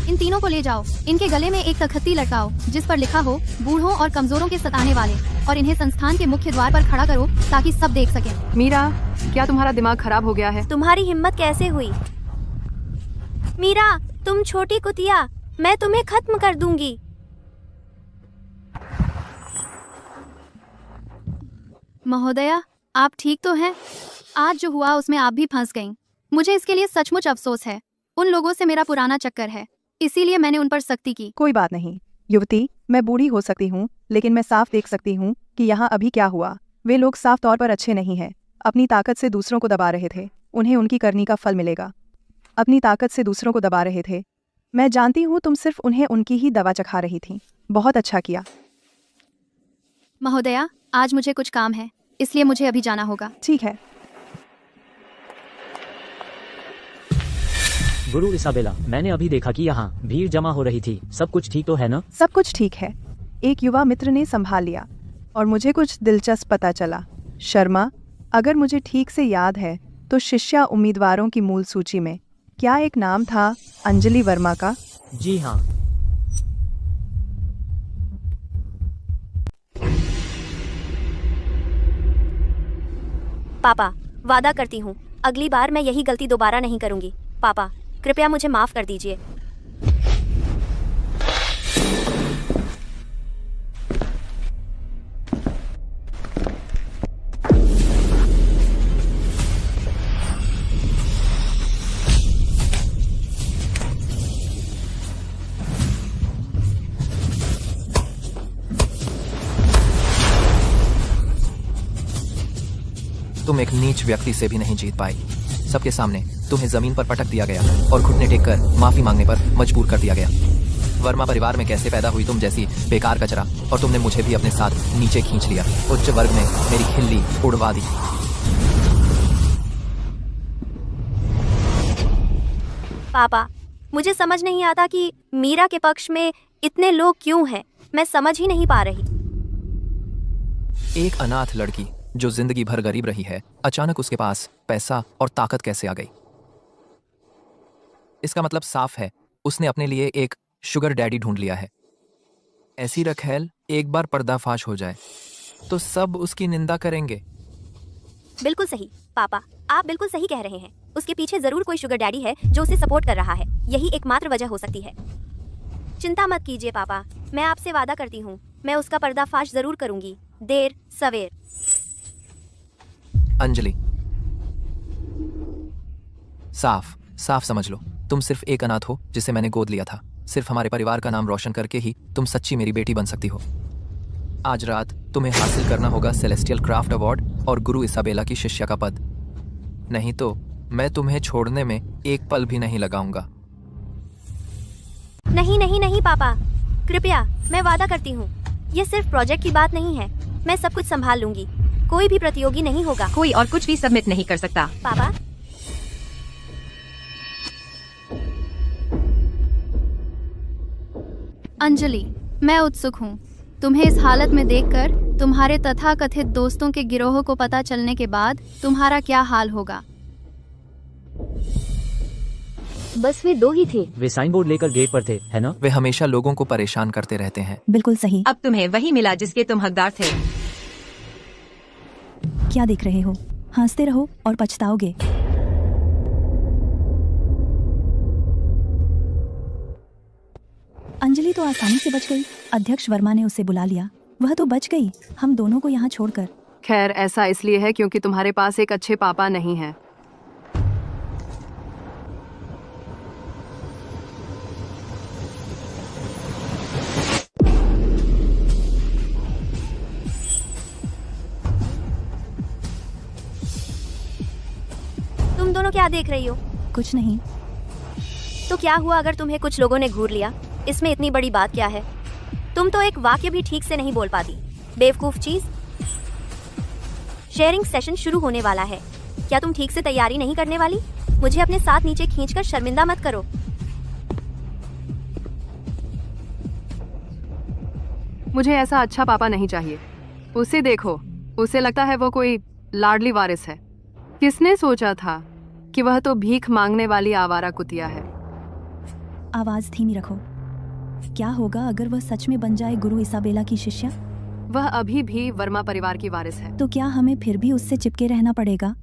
इन तीनों को ले जाओ, इनके गले में एक तख्ती लटकाओ जिस पर लिखा हो बूढ़ों और कमजोरों के सताने वाले, और इन्हें संस्थान के मुख्य द्वार पर खड़ा करो ताकि सब देख सकें। मीरा, क्या तुम्हारा दिमाग खराब हो गया है? तुम्हारी हिम्मत कैसे हुई? मीरा, तुम छोटी कुतिया, मैं तुम्हें खत्म कर दूंगी। महोदया, आप ठीक तो हैं? आज जो हुआ उसमें आप भी फंस गईं। मुझे इसके लिए सचमुच अफसोस है। उन लोगों से मेरा पुराना चक्कर है, इसीलिए मैंने उन पर सख्ती की। कोई बात नहीं युवती, मैं बूढ़ी हो सकती हूँ, लेकिन मैं साफ देख सकती हूँ कि यहाँ अभी क्या हुआ। वे लोग साफ तौर पर अच्छे नहीं हैं, अपनी ताकत से दूसरों को दबा रहे थे। उन्हें उनकी करनी का फल मिलेगा। अपनी ताकत से दूसरों को दबा रहे थे। मैं जानती हूँ तुम सिर्फ उन्हें उनकी ही दवा चखा रही थी। बहुत अच्छा किया। महोदया, आज मुझे कुछ काम है, इसलिए मुझे अभी जाना होगा। ठीक है। गुरु इसाबेला, मैंने अभी देखा कि यहाँ भीड़ जमा हो रही थी। सब कुछ ठीक तो है ना? सब कुछ ठीक है। एक युवा मित्र ने संभाल लिया और मुझे कुछ दिलचस्प पता चला। शर्मा, अगर मुझे ठीक से याद है तो शिष्या उम्मीदवारों की मूल सूची में क्या एक नाम था अंजलि वर्मा का? जी हाँ। पापा, वादा करती हूँ अगली बार मैं यही गलती दोबारा नहीं करूँगी। पापा, कृपया मुझे माफ कर दीजिए। तुम एक नीच व्यक्ति से भी नहीं जीत पाई। सबके सामने तुम्हें जमीन पर पटक दिया गया और घुटने टेककर माफी मांगने पर मजबूर कर दिया गया। वर्मा परिवार में कैसे पैदा हुई तुम जैसी बेकार कचरा, और तुमने मुझे भी अपने साथ नीचे खींच लिया। उच्च वर्ग में मेरी खिल्ली उड़वा दी। पापा, मुझे समझ नहीं आता कि मीरा के पक्ष में इतने लोग क्यों हैं। मैं समझ ही नहीं पा रही। एक अनाथ लड़की जो जिंदगी भर गरीब रही है, अचानक उसके पास पैसा और ताकत कैसे आ गई? इसका मतलब साफ है, उसने अपने लिए एक शुगर डैडी ढूंढ लिया है। ऐसी रखेल एक बार पर्दाफाश हो जाए तो सब उसकी निंदा करेंगे। बिल्कुल सही पापा, आप बिल्कुल सही कह रहे हैं। उसके पीछे जरूर कोई शुगर डैडी है जो उसे सपोर्ट कर रहा है। यही एकमात्र वजह हो सकती है। चिंता मत कीजिए पापा, मैं आपसे वादा करती हूँ मैं उसका पर्दाफाश जरूर करूंगी, देर सवेर। अंजलि, साफ साफ समझ लो, तुम सिर्फ एक अनाथ हो जिसे मैंने गोद लिया था। सिर्फ हमारे परिवार का नाम रोशन करके ही तुम सच्ची मेरी बेटी बन सकती हो। आज रात तुम्हें हासिल करना होगा सेलेस्टियल क्राफ्ट अवार्ड और गुरु इसाबेला की शिष्या का पद, नहीं तो मैं तुम्हें छोड़ने में एक पल भी नहीं लगाऊंगा। नहीं नहीं नहीं पापा, कृपया, मैं वादा करती हूँ ये सिर्फ प्रोजेक्ट की बात नहीं है। मैं सब कुछ संभाल लूंगी। कोई भी प्रतियोगी नहीं होगा। कोई और कुछ भी सबमिट नहीं कर सकता। पापा, अंजलि, मैं उत्सुक हूँ। तुम्हें इस हालत में देखकर तुम्हारे तथाकथित दोस्तों के गिरोह को पता चलने के बाद तुम्हारा क्या हाल होगा? बस वे दो ही थे। वे साइन बोर्ड लेकर गेट पर थे, है ना? वे हमेशा लोगों को परेशान करते रहते हैं। बिल्कुल सही। अब तुम्हें वही मिला जिसके तुम हकदार थे। क्या देख रहे हो? हंसते रहो और पछताओगे। अंजलि तो आसानी से बच गई। अध्यक्ष वर्मा ने उसे बुला लिया, वह तो बच गई, हम दोनों को यहाँ छोड़कर। खैर, ऐसा इसलिए है क्योंकि तुम्हारे पास एक अच्छे पापा नहीं है। तुम दोनों क्या देख रही हो? कुछ नहीं। तो क्या हुआ अगर तुम्हें कुछ लोगों ने घूर लिया? इसमें इतनी बड़ी बात क्या है? तुम तो एक वाक्य भी ठीक से नहीं बोल पाती, बेवकूफ चीज। शेयरिंग सेशन शुरू होने वाला है, क्या तुम ठीक से तैयारी नहीं करने वाली? मुझे अपने साथ नीचे खींचकर शर्मिंदा मत करो। मुझे ऐसा अच्छा पापा नहीं चाहिए। उसे देखो, उसे लगता है वो कोई लाडली वारिस है। किसने सोचा था कि वह तो भीख मांगने वाली आवारा कुतिया है। आवाज धीमी रखो। क्या होगा अगर वह सच में बन जाए गुरु इसाबेला की शिष्या? वह अभी भी वर्मा परिवार की वारिस है। तो क्या हमें फिर भी उससे चिपके रहना पड़ेगा?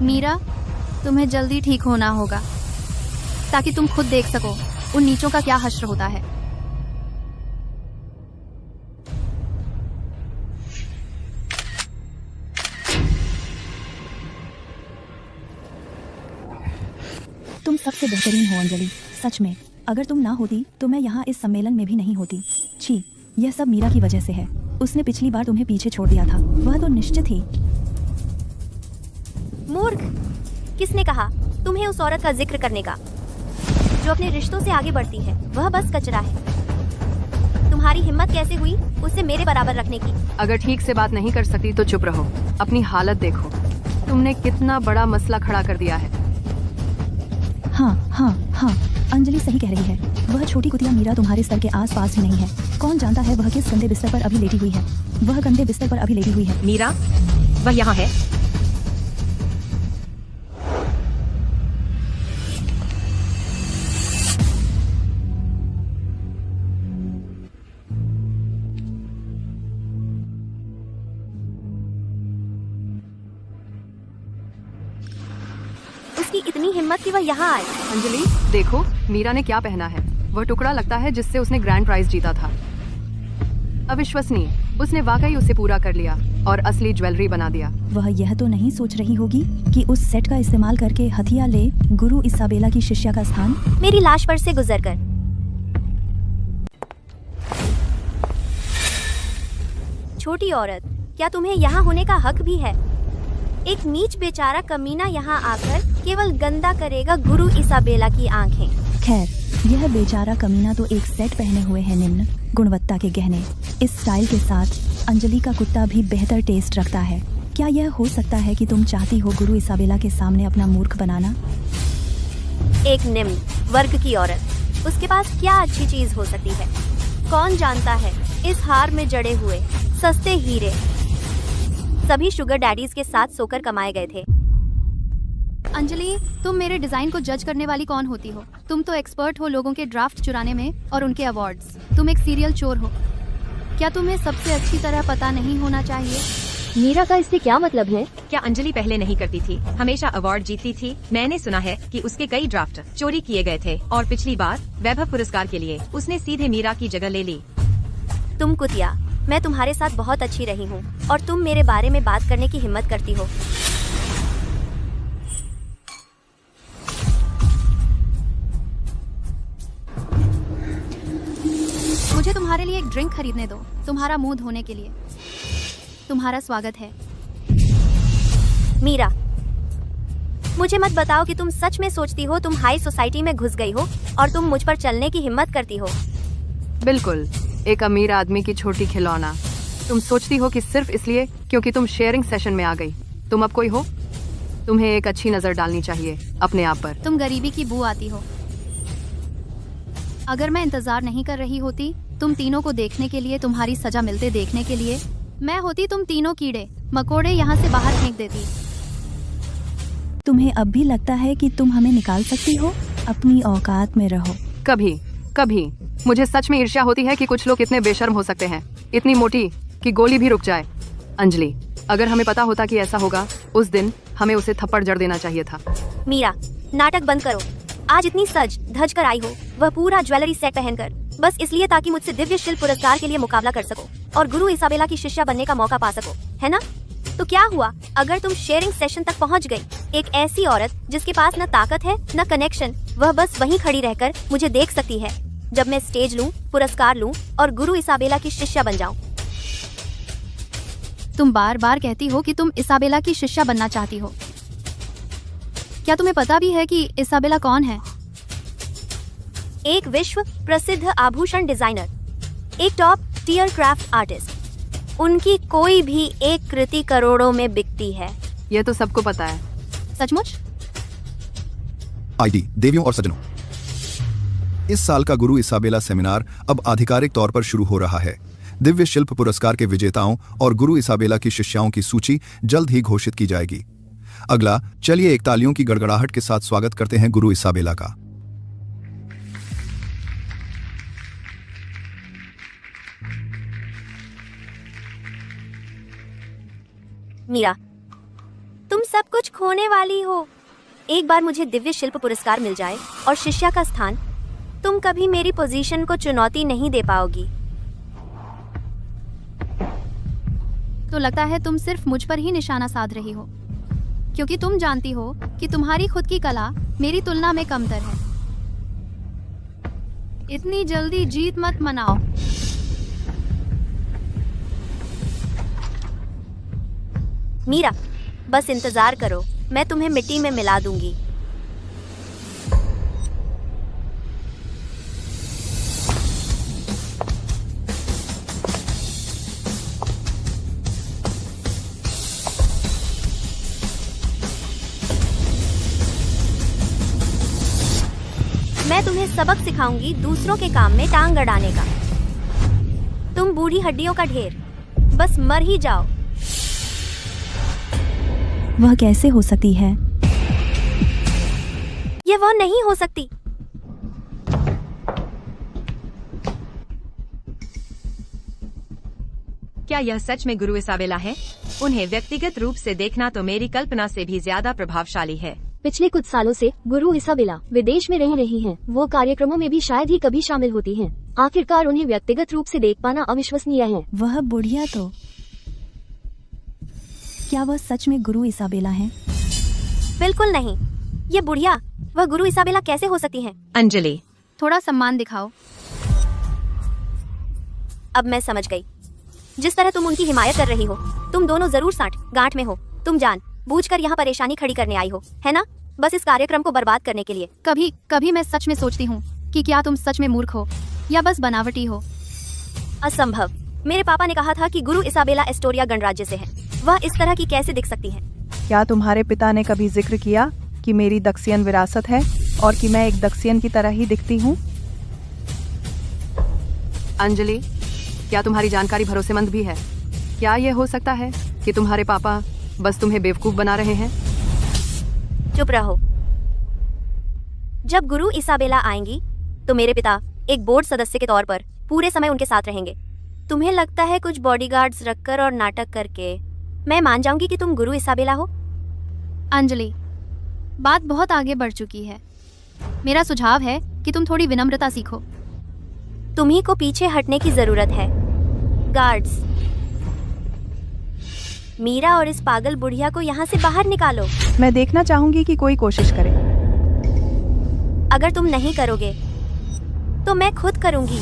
मीरा, तुम्हें जल्दी ठीक होना होगा ताकि तुम खुद देख सको उन नीचों का क्या हश्र होता है। तुम सबसे बेहतरीन हो अंजलि, सच में। अगर तुम ना होती तो मैं यहाँ इस सम्मेलन में भी नहीं होती। छी, यह सब मीरा की वजह से है। उसने पिछली बार तुम्हें पीछे छोड़ दिया था, वह तो निश्चित ही। मूर्ख, किसने कहा तुम्हें उस औरत का जिक्र करने का जो अपने रिश्तों से आगे बढ़ती है? वह बस कचरा है। तुम्हारी हिम्मत कैसे हुई उसे मेरे बराबर रखने की? अगर ठीक से बात नहीं कर सकती तो चुप रहो। अपनी हालत देखो, तुमने कितना बड़ा मसला खड़ा कर दिया है। हाँ, अंजलि सही कह रही है। वह छोटी कुतिया मीरा तुम्हारे सर के आस पास भी नहीं है। कौन जानता है वह किस गंदे बिस्तर पर अभी लेटी हुई है। वह गंदे बिस्तर पर अभी लेटी हुई है। मीरा, वह यहाँ है। उसकी इतनी हिम्मत कि वह यहाँ आए। अंजलि देखो, मीरा ने क्या पहना है। वह टुकड़ा लगता है जिससे उसने ग्रैंड प्राइज जीता था। अविश्वसनीय, उसने वाकई उसे पूरा कर लिया और असली ज्वेलरी बना दिया। वह यह तो नहीं सोच रही होगी कि उस सेट का इस्तेमाल करके हथिया ले गुरु इसाबेला की शिष्या का स्थान मेरी लाश पर से गुजरकर। छोटी औरत, क्या तुम्हें यहाँ होने का हक भी है? एक नीच बेचारा कमीना यहाँ आकर केवल गंदा करेगा गुरु इसाबेला की आंखें। खैर, यह बेचारा कमीना तो एक सेट पहने हुए है निम्न गुणवत्ता के गहने। इस स्टाइल के साथ अंजलि का कुत्ता भी बेहतर टेस्ट रखता है। क्या यह हो सकता है कि तुम चाहती हो गुरु इसाबेला के सामने अपना मूर्ख बनाना? एक निम्न वर्ग की औरत, उसके पास क्या अच्छी चीज हो सकती है? कौन जानता है, इस हार में जड़े हुए सस्ते हीरे सभी शुगर डैडीज के साथ सोकर कमाए गए थे। अंजलि, तुम मेरे डिजाइन को जज करने वाली कौन होती हो? तुम तो एक्सपर्ट हो लोगों के ड्राफ्ट चुराने में और उनके अवार्ड्स। तुम एक सीरियल चोर हो। क्या तुम्हें सबसे अच्छी तरह पता नहीं होना चाहिए? मीरा का इससे क्या मतलब है? क्या अंजलि पहले नहीं करती थी? हमेशा अवार्ड जीतती थी। मैंने सुना है कि उसके कई ड्राफ्ट चोरी किए गए थे और पिछली बार वैभव पुरस्कार के लिए उसने सीधे मीरा की जगह ले ली। तुम कुतिया, मैं तुम्हारे साथ बहुत अच्छी रही हूँ और तुम मेरे बारे में बात करने की हिम्मत करती हो। मुझे तुम्हारे लिए एक ड्रिंक खरीदने दो, तुम्हारा मुंह धोने के लिए। तुम्हारा स्वागत है। मीरा, मुझे मत बताओ कि तुम सच में सोचती हो तुम हाई सोसाइटी में घुस गई हो और तुम मुझ पर चलने की हिम्मत करती हो। बिल्कुल, एक अमीर आदमी की छोटी खिलौना। तुम सोचती हो कि सिर्फ इसलिए क्योंकि तुम शेयरिंग सेशन में आ गई तुम अब कोई हो? तुम्हें एक अच्छी नजर डालनी चाहिए अपने आप पर। तुम गरीबी की बू आती हो। अगर मैं इंतजार नहीं कर रही होती तुम तीनों को देखने के लिए, तुम्हारी सजा मिलते देखने के लिए, मैं होती तुम तीनों कीड़े मकोड़े यहाँ से बाहर फेंक देती। तुम्हें अब भी लगता है कि तुम हमें निकाल सकती हो? अपनी औकात में रहो। कभी मुझे सच में ईर्ष्या होती है कि कुछ लोग इतने बेशर्म हो सकते हैं, इतनी मोटी कि गोली भी रुक जाए। अंजलि, अगर हमें पता होता कि ऐसा होगा उस दिन हमें उसे थप्पड़ जड़ देना चाहिए था। मीरा, नाटक बंद करो। आज इतनी सज धज कर आई हो, वह पूरा ज्वेलरी सेट पहनकर। बस इसलिए ताकि मुझसे दिव्य शिल्प पुरस्कार के लिए मुकाबला कर सको और गुरु इसाबेला की शिष्या बनने का मौका पा सको, है ना? तो क्या हुआ अगर तुम शेयरिंग सेशन तक पहुंच गई? एक ऐसी औरत जिसके पास न ताकत है न कनेक्शन, वह बस वहीं खड़ी रहकर मुझे देख सकती है जब मैं स्टेज लूं, पुरस्कार लूं और गुरु इसाबेला की शिष्या बन जाऊं। तुम बार बार कहती हो कि तुम इसाबेला की शिष्या बनना चाहती हो। क्या तुम्हें पता भी है कि इसाबेला कौन है? एक विश्व प्रसिद्ध आभूषण डिजाइनर, एक टॉप टियर क्राफ्ट आर्टिस्ट। उनकी कोई भी एक कृति करोड़ों में बिकती है। ये तो सबको पता है। सचमुच? आईडी देवियों और सज्जनों, इस साल का गुरु इसाबेला सेमिनार अब आधिकारिक तौर पर शुरू हो रहा है। दिव्य शिल्प पुरस्कार के विजेताओं और गुरु इसाबेला की शिष्याओं की सूची जल्द ही घोषित की जाएगी। अगला, चलिए एक तालियों की गड़गड़ाहट के साथ स्वागत करते हैं गुरु इसाबेला का। मीरा, तुम सब कुछ खोने वाली हो। एक बार मुझे दिव्य शिल्प पुरस्कार मिल जाए और शिष्या का स्थान, तुम कभी मेरी पोजीशन को चुनौती नहीं दे पाओगी। तो लगता है तुम सिर्फ मुझ पर ही निशाना साध रही हो, क्योंकि तुम जानती हो कि तुम्हारी खुद की कला मेरी तुलना में कमतर है। इतनी जल्दी जीत मत मनाओ। मीरा, बस इंतजार करो, मैं तुम्हें मिट्टी में मिला दूंगी। मैं तुम्हें सबक सिखाऊंगी दूसरों के काम में टांग अड़ाने का। तुम बूढ़ी हड्डियों का ढेर, बस मर ही जाओ। वह कैसे हो सकती है? ये वह नहीं हो सकती। क्या यह सच में गुरु इसाबेला है? उन्हें व्यक्तिगत रूप से देखना तो मेरी कल्पना से भी ज्यादा प्रभावशाली है। पिछले कुछ सालों से गुरु इसाबेला विदेश में रह रही हैं। वो कार्यक्रमों में भी शायद ही कभी शामिल होती हैं। आखिरकार उन्हें व्यक्तिगत रूप से देख पाना अविश्वसनीय है। वह बुढ़िया तो, क्या वह सच में गुरु इसाबेला है? बिल्कुल नहीं। ये बुढ़िया, वह गुरु इसाबेला कैसे हो सकती हैं? अंजलि, थोड़ा सम्मान दिखाओ। अब मैं समझ गई। जिस तरह तुम उनकी हिमायत कर रही हो, तुम दोनों जरूर साठ गांठ में हो। तुम जान बूझकर यहाँ परेशानी खड़ी करने आई हो, है ना? बस इस कार्यक्रम को बर्बाद करने के लिए। कभी कभी मैं सच में सोचती हूँ कि क्या तुम सच में मूर्ख हो या बस बनावटी हो। असंभव। मेरे पापा ने कहा था कि गुरु इसाबेला एस्टोरिया गणराज्य से है। वह इस तरह की कैसे दिख सकती है? क्या तुम्हारे पिता ने कभी जिक्र किया कि मेरी दक्षियन विरासत है और कि मैं एक दक्षियन की तरह ही दिखती हूँ? अंजलि, क्या तुम्हारी जानकारी भरोसेमंद भी है? क्या ये हो सकता है कि तुम्हारे पापा बस तुम्हें बेवकूफ बना रहे हैं? चुप रहो। जब गुरु इसाबेला आएंगी तो मेरे पिता एक बोर्ड सदस्य के तौर पर पूरे समय उनके साथ रहेंगे। तुम्हें लगता है कुछ बॉडीगार्ड्स रखकर और नाटक करके मैं मान जाऊंगी कि तुम गुरु इसाबेला हो? अंजलि, बात बहुत आगे बढ़ चुकी है। मेरा सुझाव है कि तुम थोड़ी विनम्रता सीखो। तुम्ही को पीछे हटने की जरूरत है। गार्ड्स, मीरा और इस पागल बुढ़िया को यहाँ से बाहर निकालो। मैं देखना चाहूंगी कि कोई कोशिश करे। अगर तुम नहीं करोगे तो मैं खुद करूंगी।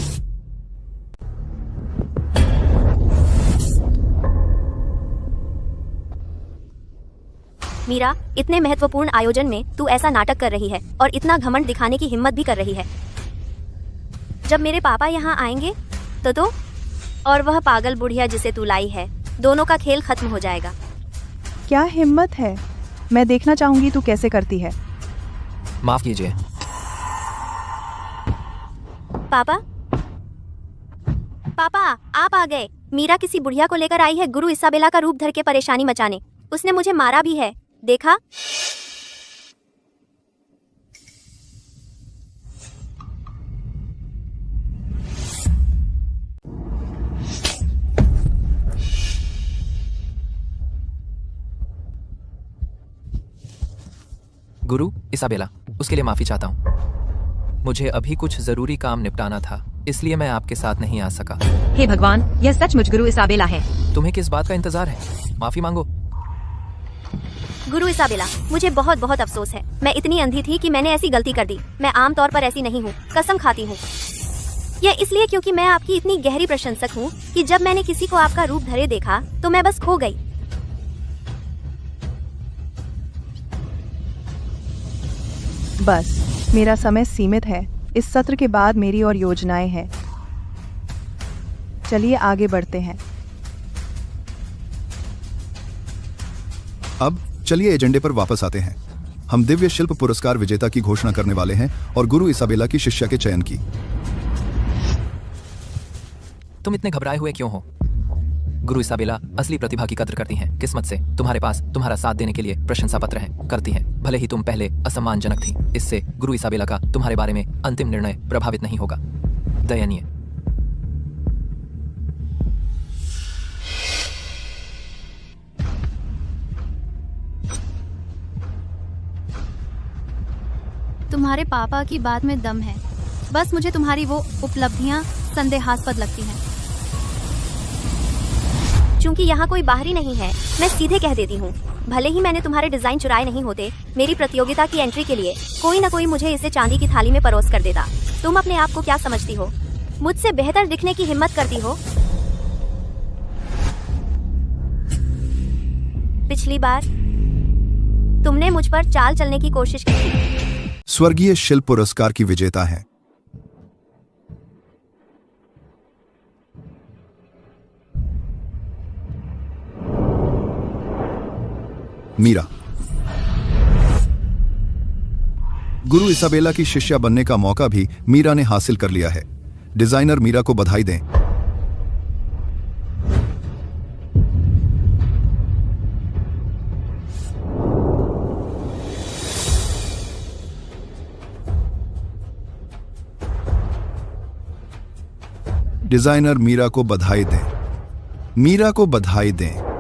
मीरा, इतने महत्वपूर्ण आयोजन में तू ऐसा नाटक कर रही है और इतना घमंड दिखाने की हिम्मत भी कर रही है। जब मेरे पापा यहाँ आएंगे तो और वह पागल बुढ़िया जिसे तू लाई है, दोनों का खेल खत्म हो जाएगा। क्या हिम्मत है? मैं देखना चाहूंगी तू कैसे करती है। माफ कीजिए। पापा, पापा आप आ गए। मीरा किसी बुढ़िया को लेकर आई है गुरु इसाबेला का रूप धर के परेशानी मचाने। उसने मुझे मारा भी है, देखा? गुरु इसाबेला, उसके लिए माफी चाहता हूँ। मुझे अभी कुछ जरूरी काम निपटाना था। इसलिए मैं आपके साथ नहीं आ सका। हे भगवान, यह सचमुच गुरु इसाबेला है। तुम्हें किस बात का इंतजार है? माफी मांगो। गुरु इसाबेला, मुझे बहुत बहुत अफसोस है। मैं इतनी अंधी थी कि मैंने ऐसी गलती कर दी। मैं आमतौर पर ऐसी नहीं हूँ, कसम खाती हूँ। यह इसलिए क्योंकि मैं आपकी इतनी गहरी प्रशंसक हूँ कि जब मैंने किसी को आपका रूप धरे देखा तो मैं बस खो गई। बस मेरा समय सीमित है। इस सत्र के बाद मेरी और योजनाएं हैं। चलिए आगे बढ़ते हैं। अब चलिए एजेंडे पर वापस आते हैं। हम दिव्य शिल्प पुरस्कार विजेता की घोषणा करने वाले हैं और गुरु इसाबेला की शिष्या के चयन की। तुम इतने घबराए हुए क्यों हो? गुरु इसाबेला असली प्रतिभा की कद्र करती हैं। किस्मत से तुम्हारे पास तुम्हारा साथ देने के लिए प्रशंसा पत्र हैं, करती हैं। भले ही तुम पहले असम्मानजनक थी, इससे गुरु इसाबेला का तुम्हारे बारे में अंतिम निर्णय प्रभावित नहीं होगा। दयनीय। तुम्हारे पापा की बात में दम है। बस मुझे तुम्हारी वो उपलब्धियां संदेहास्पद लगती हैं। चूंकि यहाँ कोई बाहरी नहीं है, मैं सीधे कह देती हूँ, भले ही मैंने तुम्हारे डिजाइन चुराए नहीं होते, मेरी प्रतियोगिता की एंट्री के लिए कोई न कोई मुझे इसे चांदी की थाली में परोस कर देता। तुम अपने आप को क्या समझती हो? मुझसे बेहतर दिखने की हिम्मत करती हो? पिछली बार तुमने मुझ पर चाल चलने की कोशिश की थी। स्वर्गीय शिल्प पुरस्कार की विजेता है मीरा। गुरु इसाबेला की शिष्या बनने का मौका भी मीरा ने हासिल कर लिया है। डिजाइनर मीरा को बधाई दें। डिजाइनर मीरा को बधाई दें। मीरा को बधाई दें।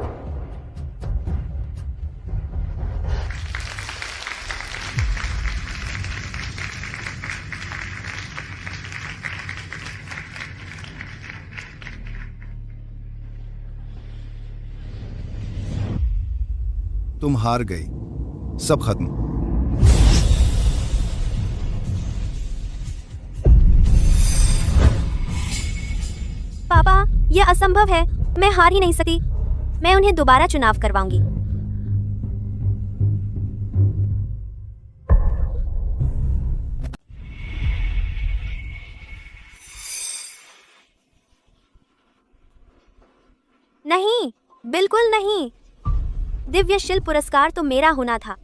तुम हार गई। सब खत्म। पापा, यह असंभव है। मैं हार ही नहीं सकती। मैं उन्हें दोबारा चुनाव करवाऊंगी। नहीं, बिल्कुल नहीं। दिव्य शिल्प पुरस्कार तो मेरा होना था।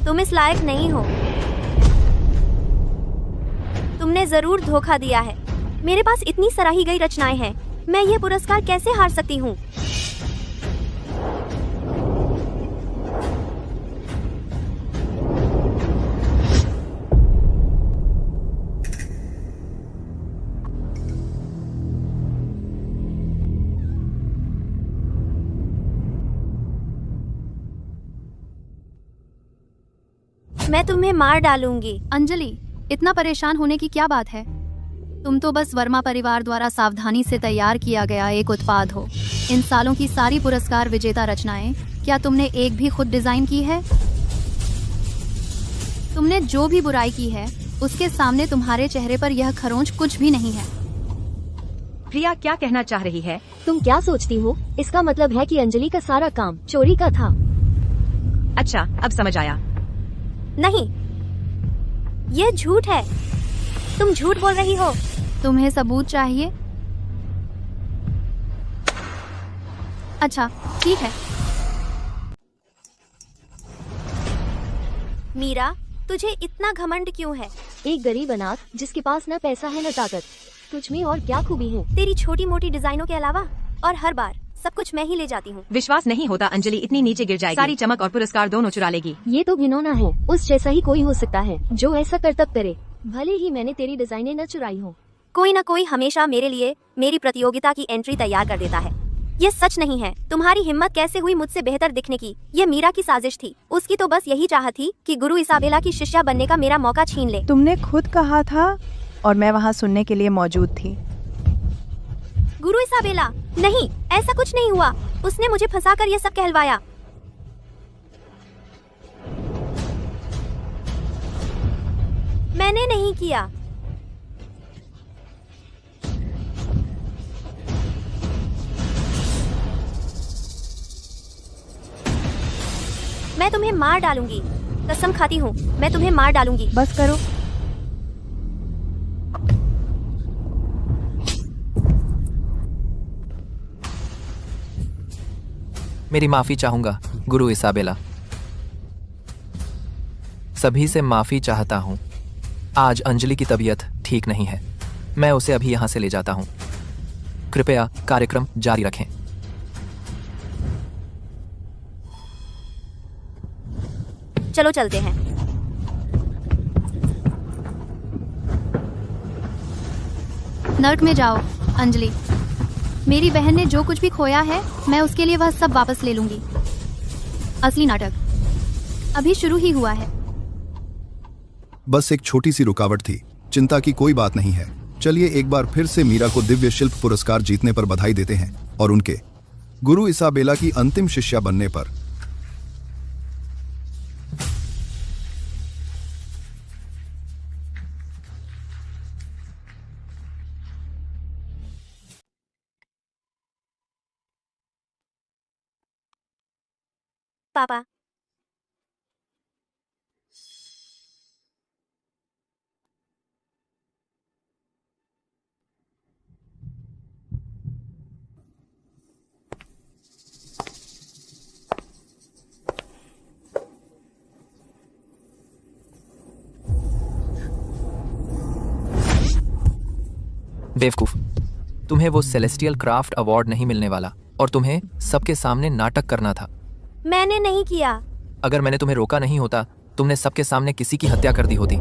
तुम इस लायक नहीं हो। तुमने जरूर धोखा दिया है। मेरे पास इतनी सराही गई रचनाएं हैं। मैं यह पुरस्कार कैसे हार सकती हूँ? मैं तुम्हें मार डालूंगी। अंजलि, इतना परेशान होने की क्या बात है? तुम तो बस वर्मा परिवार द्वारा सावधानी से तैयार किया गया एक उत्पाद हो। इन सालों की सारी पुरस्कार विजेता रचनाएं, क्या तुमने एक भी खुद डिजाइन की है? तुमने जो भी बुराई की है, उसके सामने तुम्हारे चेहरे पर यह खरोंच कुछ भी नहीं है। प्रिया क्या कहना चाह रही है? तुम क्या सोचती हो? इसका मतलब है कि अंजलि का सारा काम चोरी का था। अच्छा, अब समझ आया। नहीं, ये झूठ है। तुम झूठ बोल रही हो। तुम्हें सबूत चाहिए? अच्छा, ठीक है। मीरा, तुझे इतना घमंड क्यों है? एक गरीब अनाथ जिसके पास न पैसा है न ताकत, तुझ में और क्या खूबी है? तेरी छोटी मोटी डिजाइनों के अलावा, और हर बार सब कुछ मैं ही ले जाती हूँ। विश्वास नहीं होता अंजलि इतनी नीचे गिर जाएगी। सारी चमक और पुरस्कार दोनों चुरा लेगी। ये तो घिनौना है। उस जैसा ही कोई हो सकता है जो ऐसा करतब करे, भले ही मैंने तेरी डिजाइनें न चुराई हो। कोई ना कोई हमेशा मेरे लिए मेरी प्रतियोगिता की एंट्री तैयार कर देता है। ये सच नहीं है। तुम्हारी हिम्मत कैसे हुई मुझसे बेहतर दिखने की? ये मीरा की साजिश थी। उसकी तो बस यही चाह थी कि गुरु इसाबेला की शिष्या बनने का मेरा मौका छीन ले। तुमने खुद कहा था और मैं वहाँ सुनने के लिए मौजूद थी। गुरु इसाबेला, नहीं, ऐसा कुछ नहीं हुआ। उसने मुझे फंसाकर ये सब कहलवाया। मैंने नहीं किया। मैं तुम्हें मार डालूंगी। कसम खाती हूँ, मैं तुम्हें मार डालूंगी। बस करो। मेरी माफी चाहूंगा गुरु इसाबेला। सभी से माफी चाहता हूं। आज अंजलि की तबीयत ठीक नहीं है। मैं उसे अभी यहां से ले जाता हूं। कृपया कार्यक्रम जारी रखें। चलो चलते हैं। नर्क में जाओ अंजलि। मेरी बहन ने जो कुछ भी खोया है, मैं उसके लिए वह सब वापस ले लूंगी। असली नाटक अभी शुरू ही हुआ है। बस एक छोटी सी रुकावट थी। चिंता की कोई बात नहीं है। चलिए एक बार फिर से मीरा को दिव्य शिल्प पुरस्कार जीतने पर बधाई देते हैं और उनके गुरु इसाबेला की अंतिम शिष्या बनने पर। पापा, बेवकूफ, तुम्हें वो सेलेस्टियल क्राफ्ट अवार्ड नहीं मिलने वाला और तुम्हें सबके सामने नाटक करना था। मैंने नहीं किया। अगर मैंने तुम्हें रोका नहीं होता, तुमने सबके सामने किसी की हत्या कर दी होती।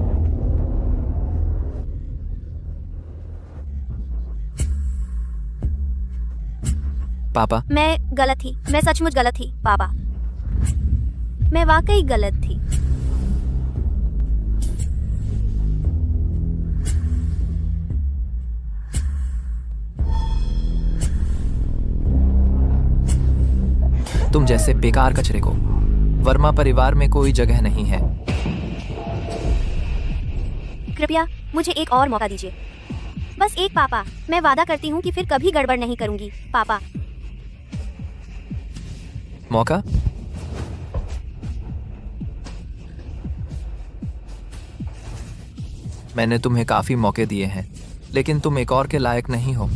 पापा, मैं गलत थी। मैं सचमुच गलत थी पापा। मैं वाकई गलत थी। तुम जैसे बेकार कचरे को वर्मा परिवार में कोई जगह नहीं है। कृपया मुझे एक और मौका दीजिए, बस एक पापा। मैं वादा करती हूँ कि फिर कभी गड़बड़ नहीं करूंगी पापा। मौका? मैंने तुम्हें काफी मौके दिए हैं, लेकिन तुम एक और के लायक नहीं हो।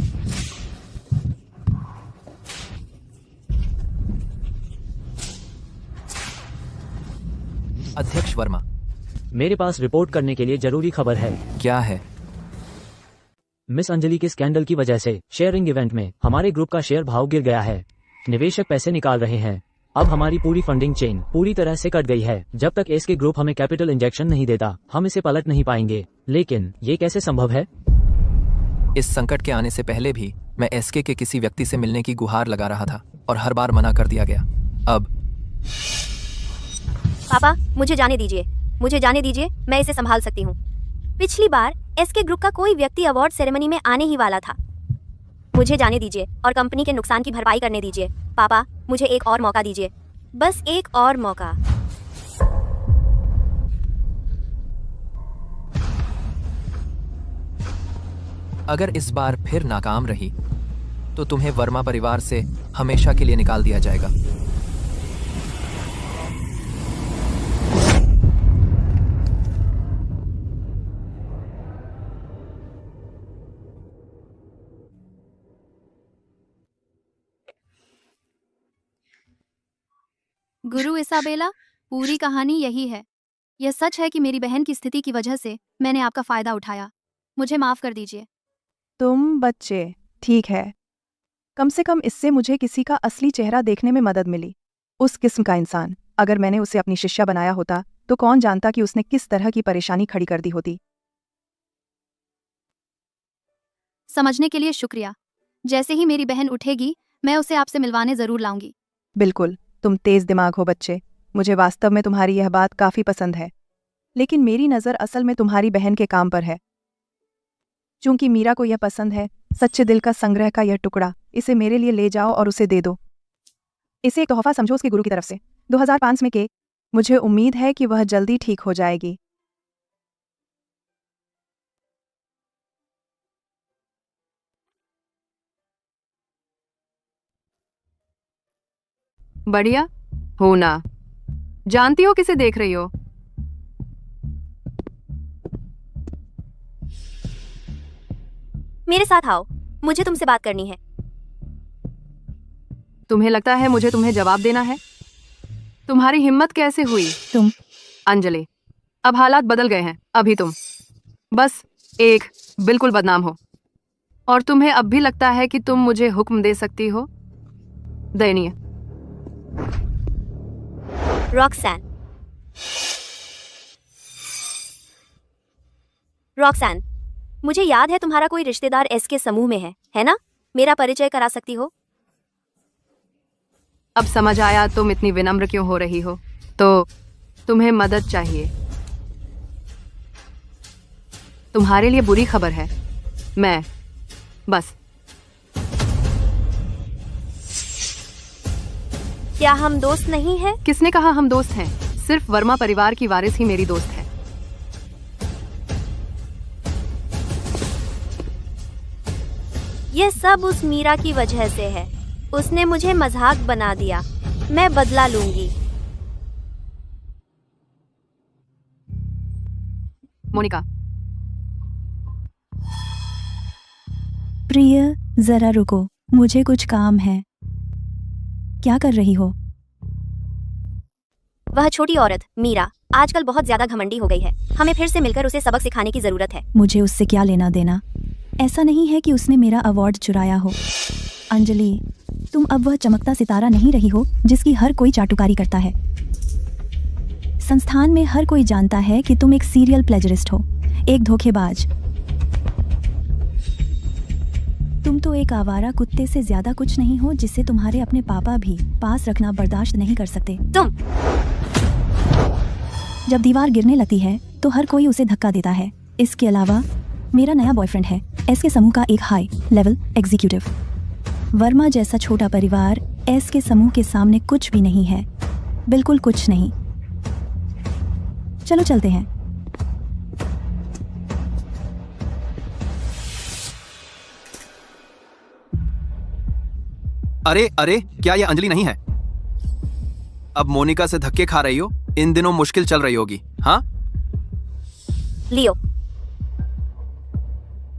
अध्यक्ष वर्मा, मेरे पास रिपोर्ट करने के लिए जरूरी खबर है। क्या है? मिस अंजलि के स्कैंडल की वजह से शेयरिंग इवेंट में हमारे ग्रुप का शेयर भाव गिर गया है। निवेशक पैसे निकाल रहे हैं। अब हमारी पूरी फंडिंग चेन पूरी तरह से कट गई है। जब तक एसके ग्रुप हमें कैपिटल इंजेक्शन नहीं देता, हम इसे पलट नहीं पाएंगे। लेकिन ये कैसे संभव है? इस संकट के आने से पहले भी मैं एसके के किसी व्यक्ति से मिलने की गुहार लगा रहा था और हर बार मना कर दिया गया। अब पापा, मुझे जाने दीजिए, मुझे जाने दीजिए। मैं इसे संभाल सकती हूँ। पिछली बार एसके ग्रुप का कोई व्यक्ति अवार्ड सेरेमनी में आने ही वाला था। मुझे जाने दीजिए और कंपनी के नुकसान की भरपाई करने दीजिए। पापा, मुझे एक और मौका दीजिए, बस एक और मौका। अगर इस बार फिर नाकाम रही तो तुम्हें वर्मा परिवार से हमेशा के लिए निकाल दिया जाएगा। गुरु इसाबेला, पूरी कहानी यही है। यह सच है कि मेरी बहन की स्थिति की वजह से मैंने आपका फायदा उठाया। मुझे माफ कर दीजिए। तुम बच्चे, ठीक है। कम से कम इससे मुझे किसी का असली चेहरा देखने में मदद मिली। उस किस्म का इंसान, अगर मैंने उसे अपनी शिष्या बनाया होता तो कौन जानता कि उसने किस तरह की परेशानी खड़ी कर दी होती। समझने के लिए शुक्रिया। जैसे ही मेरी बहन उठेगी मैं उसे आपसे मिलवाने जरूर लाऊंगी। बिल्कुल, तुम तेज दिमाग हो बच्चे। मुझे वास्तव में तुम्हारी यह बात काफी पसंद है, लेकिन मेरी नज़र असल में तुम्हारी बहन के काम पर है। चूंकि मीरा को यह पसंद है, सच्चे दिल का संग्रह का यह टुकड़ा, इसे मेरे लिए ले जाओ और उसे दे दो। इसे एक तोहफा समझो उसके गुरु की तरफ से, 2005 में के। मुझे उम्मीद है कि वह जल्दी ठीक हो जाएगी। बढ़िया हो ना? जानती हो किसे देख रही हो? मेरे साथ आओ, मुझे तुमसे बात करनी है। तुम्हें लगता है मुझे तुम्हें जवाब देना है? तुम्हारी हिम्मत कैसे हुई? तुम अंजलि, अब हालात बदल गए हैं। अभी तुम बस एक बिल्कुल बदनाम हो, और तुम्हें अब भी लगता है कि तुम मुझे हुक्म दे सकती हो? दयनीय। रॉक्सैन, रॉक्सैन, मुझे याद है तुम्हारा कोई रिश्तेदार एस के समूह में है ना? मेरा परिचय करा सकती हो? अब समझ आया तुम इतनी विनम्र क्यों हो रही हो। तो तुम्हें मदद चाहिए। तुम्हारे लिए बुरी खबर है, मैं बस। क्या हम दोस्त नहीं हैं? किसने कहा हम दोस्त हैं? सिर्फ वर्मा परिवार की वारिस ही मेरी दोस्त है। यह सब उस मीरा की वजह से है। उसने मुझे मजाक बना दिया। मैं बदला लूंगी। मोनिका, प्रिय, जरा रुको, मुझे कुछ काम है। क्या कर रही हो? वह छोटी औरत मीरा आजकल बहुत ज्यादा घमंडी हो गई है। हमें फिर से मिलकर उसे सबक सिखाने की जरूरत है। मुझे उससे क्या लेना देना? ऐसा नहीं है कि उसने मेरा अवार्ड चुराया हो। अंजलि, तुम अब वह चमकता सितारा नहीं रही हो जिसकी हर कोई चाटुकारी करता है। संस्थान में हर कोई जानता है कि तुम एक सीरियल प्लेजरिस्ट हो, एक धोखेबाज। तुम तो एक आवारा कुत्ते से ज्यादा कुछ नहीं हो जिसे तुम्हारे अपने पापा भी पास रखना बर्दाश्त नहीं कर सकते। तुम जब दीवार गिरने लगती है तो हर कोई उसे धक्का देता है। इसके अलावा मेरा नया बॉयफ्रेंड है, एस के समूह का एक हाई लेवल एग्जीक्यूटिव। वर्मा जैसा छोटा परिवार एस के समूह के सामने कुछ भी नहीं है, बिल्कुल कुछ नहीं। चलो चलते हैं। अरे अरे, क्या ये अंजलि नहीं है? अब मोनिका से धक्के खा रही हो? इन दिनों मुश्किल चल रही होगी। हाँ, लियो,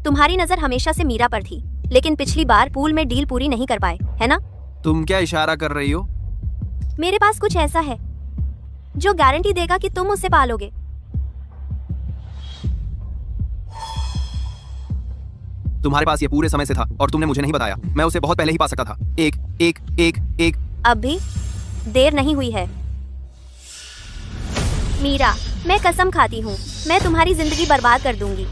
तुम्हारी नजर हमेशा से मीरा पर थी, लेकिन पिछली बार पूल में डील पूरी नहीं कर पाए, है ना? तुम क्या इशारा कर रही हो? मेरे पास कुछ ऐसा है जो गारंटी देगा कि तुम उसे पालोगे। तुम्हारे पास ये पूरे समय से था और तुमने मुझे नहीं बताया। मैं उसे बहुत पहले ही पा सकता था। एक एक एक एक अब भी देर नहीं हुई है। मीरा, मैं कसम खाती हूँ, मैं तुम्हारी जिंदगी बर्बाद कर दूंगी।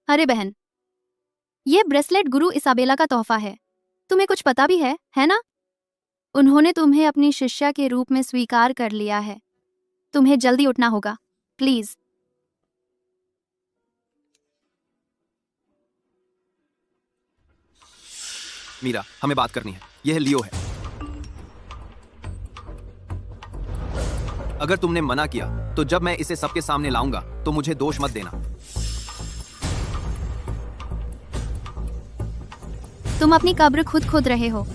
अरे बहन, ये ब्रेसलेट गुरु इसाबेला का तोहफा है। तुम्हें कुछ पता भी है ना? उन्होंने तुम्हें अपनी शिष्या के रूप में स्वीकार कर लिया है। तुम्हें जल्दी उठना होगा, प्लीज। मीरा, हमें बात करनी है। यह लियो है। अगर तुमने मना किया तो जब मैं इसे सबके सामने लाऊंगा तो मुझे दोष मत देना। तुम अपनी कब्र खुद खोद रहे हो।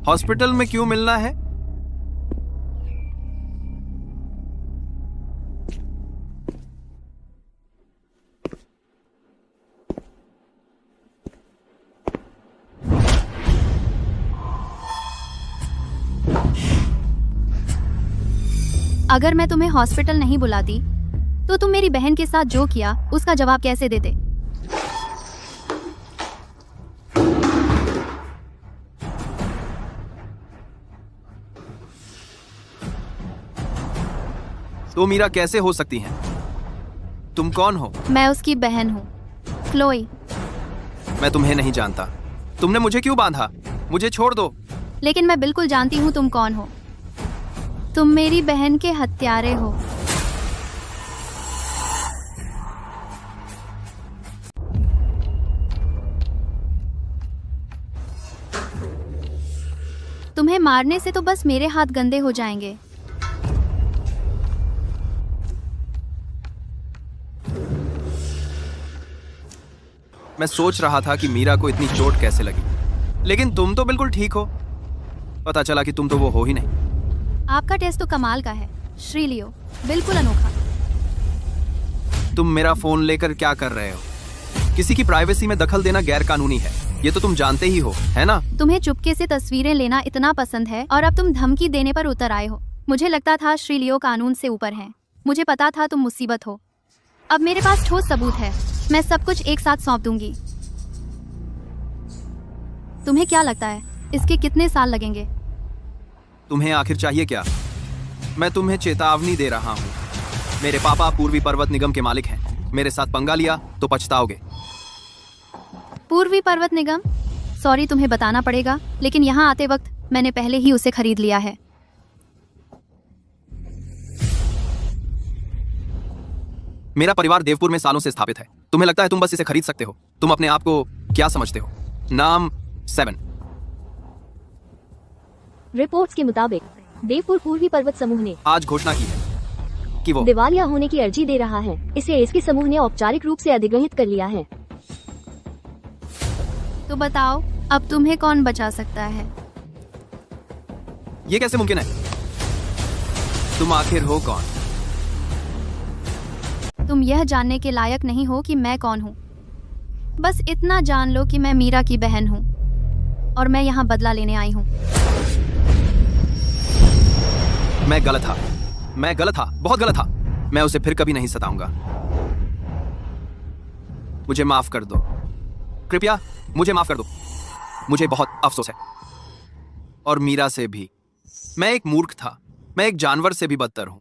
हॉस्पिटल में क्यों मिलना है? अगर मैं तुम्हें हॉस्पिटल नहीं बुलाती तो तुम मेरी बहन के साथ जो किया उसका जवाब कैसे देते? तो मीरा कैसे हो सकती हैं? तुम कौन हो? मैं उसकी बहन हूँ, क्लोई। मैं तुम्हें नहीं जानता। तुमने मुझे क्यों बांधा? मुझे छोड़ दो। लेकिन मैं बिल्कुल जानती हूँ तुम कौन हो। तुम मेरी बहन के हत्यारे हो। तुम्हें मारने से तो बस मेरे हाथ गंदे हो जाएंगे। मैं सोच रहा था कि मीरा को इतनी चोट कैसे लगी, लेकिन तुम तो बिल्कुल ठीक हो। पता चला कि तुम तो वो हो ही नहीं। आपका टेस्ट तो कमाल का है श्रीलियो, बिल्कुल अनोखा। तुम मेरा फोन लेकर क्या कर रहे हो? किसी की प्राइवेसी में दखल देना गैर कानूनी है, ये तो तुम जानते ही हो, है ना? तुम्हें चुपके से तस्वीरें लेना इतना पसंद है और अब तुम धमकी देने पर उतर आए हो। मुझे लगता था श्रीलियो कानून से ऊपर है। मुझे पता था तुम मुसीबत हो। अब मेरे पास ठोस सबूत है। मैं सब कुछ एक साथ सौंप दूंगी। तुम्हें क्या लगता है इसके कितने साल लगेंगे? तुम्हें आखिर चाहिए क्या? मैं तुम्हें चेतावनी दे रहा हूँ। मेरे पापा पूर्वी पर्वत निगम के मालिक हैं। मेरे साथ पंगा लिया तो पछताओगे। पूर्वी पर्वत निगम? सॉरी, तुम्हें बताना पड़ेगा, लेकिन यहाँ आते वक्त मैंने पहले ही उसे खरीद लिया है। मेरा परिवार देवपुर में सालों से स्थापित है। तुम्हें लगता है तुम बस इसे खरीद सकते हो? तुम अपने आप को क्या समझते हो? नाम 7। रिपोर्ट्स के मुताबिक देवपुर पूर्वी पर्वत समूह ने आज घोषणा की है कि वो दिवालिया होने की अर्जी दे रहा है। इसे इसके समूह ने औपचारिक रूप से अधिग्रहित कर लिया है। तो बताओ, अब तुम्हें कौन बचा सकता है? ये कैसे मुमकिन है? तुम आखिर हो कौन? तुम यह जानने के लायक नहीं हो कि मैं कौन हूँ। बस इतना जान लो कि मैं मीरा की बहन हूँ और मैं यहाँ बदला लेने आई हूँ। मैं गलत था, बहुत गलत था। मैं उसे फिर कभी नहीं सताऊंगा। मुझे माफ कर दो, कृपया मुझे माफ कर दो। मुझे बहुत अफसोस है, और मीरा से भी। मैं एक मूर्ख था। मैं एक जानवर से भी बदतर हूं।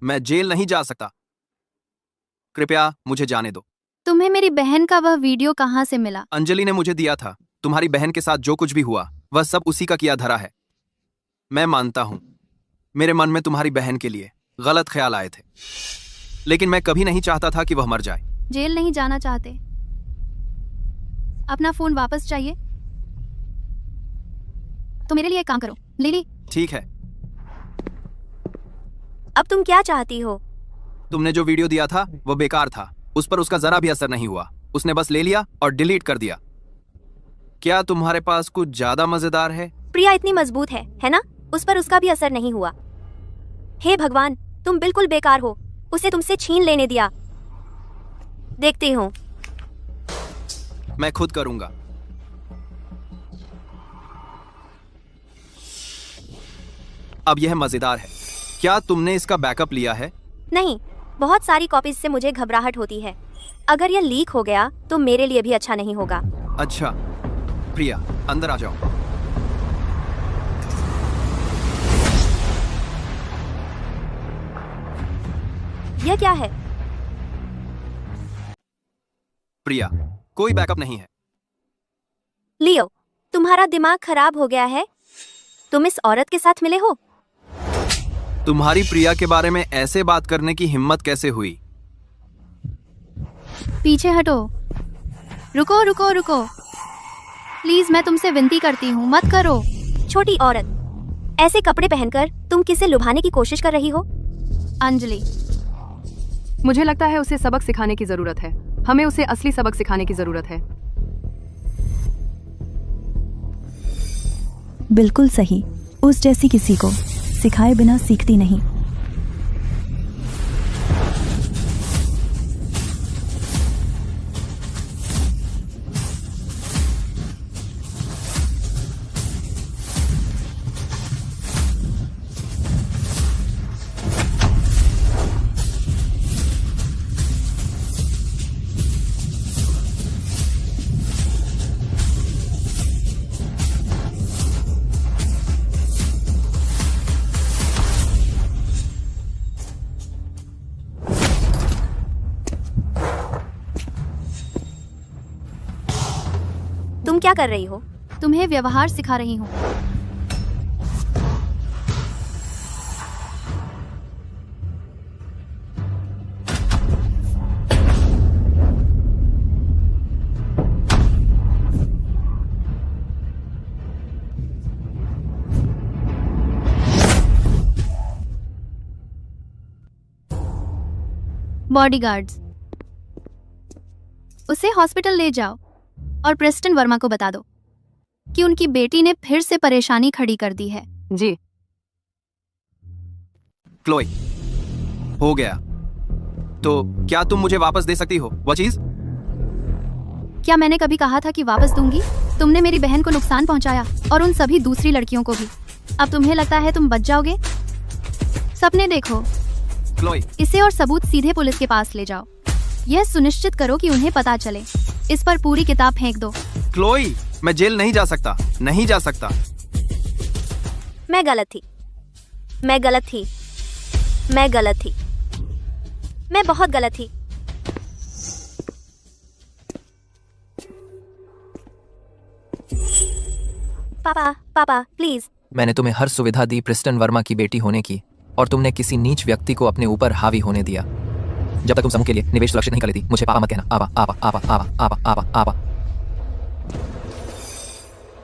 मैं जेल नहीं जा सकता। कृपया मुझे जाने दो। तुम्हें मेरी बहन का वह वीडियो कहाँ से मिला? अंजलि ने मुझे दिया था। तुम्हारी बहन के साथ जो कुछ भी हुआ वह सब उसी का किया धरा है। मैं मानता हूं मेरे मन में तुम्हारी बहन के लिए गलत ख्याल आए थे, लेकिन मैं कभी नहीं चाहता था कि वह मर जाए। जेल नहीं जाना चाहते? अपना फोन वापस चाहिए तो मेरे लिए एक काम करो, लिली। ठीक है। अब तुम क्या चाहती हो? तुमने जो वीडियो दिया था वह बेकार था। उस पर उसका जरा भी असर नहीं हुआ। उसने बस ले लिया और डिलीट कर दिया। क्या तुम्हारे पास कुछ ज्यादा मजेदार है? प्रिया इतनी मजबूत है ना? उस पर उसका भी असर नहीं हुआ। हे भगवान, तुम बिल्कुल बेकार हो। उसे तुमसे छीन लेने दिया। देखती हूँ। मैं खुद करूंगा। अब यह मजेदार है। क्या तुमने इसका बैकअप लिया है? नहीं, बहुत सारी कॉपीज से मुझे घबराहट होती है। अगर यह लीक हो गया तो मेरे लिए भी अच्छा नहीं होगा। अच्छा प्रिया, अंदर आ जाओ। यह क्या है? प्रिया, कोई बैकअप नहीं है। लियो, तुम्हारा दिमाग खराब हो गया है। तुम इस औरत के साथ मिले हो? तुम्हारी प्रिया के बारे में ऐसे बात करने की हिम्मत कैसे हुई? पीछे हटो। रुको रुको रुको, प्लीज मैं तुमसे विनती करती हूँ, मत करो। छोटी औरत, ऐसे कपड़े पहनकर तुम किसे लुभाने की कोशिश कर रही हो? अंजलि, मुझे लगता है उसे सबक सिखाने की जरूरत है। हमें उसे असली सबक सिखाने की जरूरत है। बिल्कुल सही। उस जैसी किसी को सिखाए बिना सीखती नहीं। क्या कर रही हो? तुम्हें व्यवहार सिखा रही हूँ। बॉडीगार्ड्स, उसे हॉस्पिटल ले जाओ और प्रेस्टन वर्मा को बता दो कि उनकी बेटी ने फिर से परेशानी खड़ी कर दी है। जी। क्लोई, हो गया। तो क्या तुम मुझे वापस दे सकती हो वो चीज? क्या मैंने कभी कहा था कि वापस दूंगी? तुमने मेरी बहन को नुकसान पहुंचाया और उन सभी दूसरी लड़कियों को भी। अब तुम्हें लगता है तुम बच जाओगे? सपने देखो। क्लोई, इसे और सबूत सीधे पुलिस के पास ले जाओ। यह सुनिश्चित करो कि उन्हें पता चले। इस पर पूरी किताब फेंक दो। क्लोई, मैं जेल नहीं जा सकता, नहीं जा सकता। मैं गलत थी, मैं गलत थी, मैं गलत थी, मैं बहुत गलत थी। पापा, पापा, प्लीज। मैंने तुम्हें हर सुविधा दी प्रेस्टन वर्मा की बेटी होने की, और तुमने किसी नीच व्यक्ति को अपने ऊपर हावी होने दिया। जब तक तुम समूह के लिए निवेश सुरक्षित नहीं कर लेती, मुझे पापा मत कहना। आवा आवा आवा आवा आवा आवा आवा।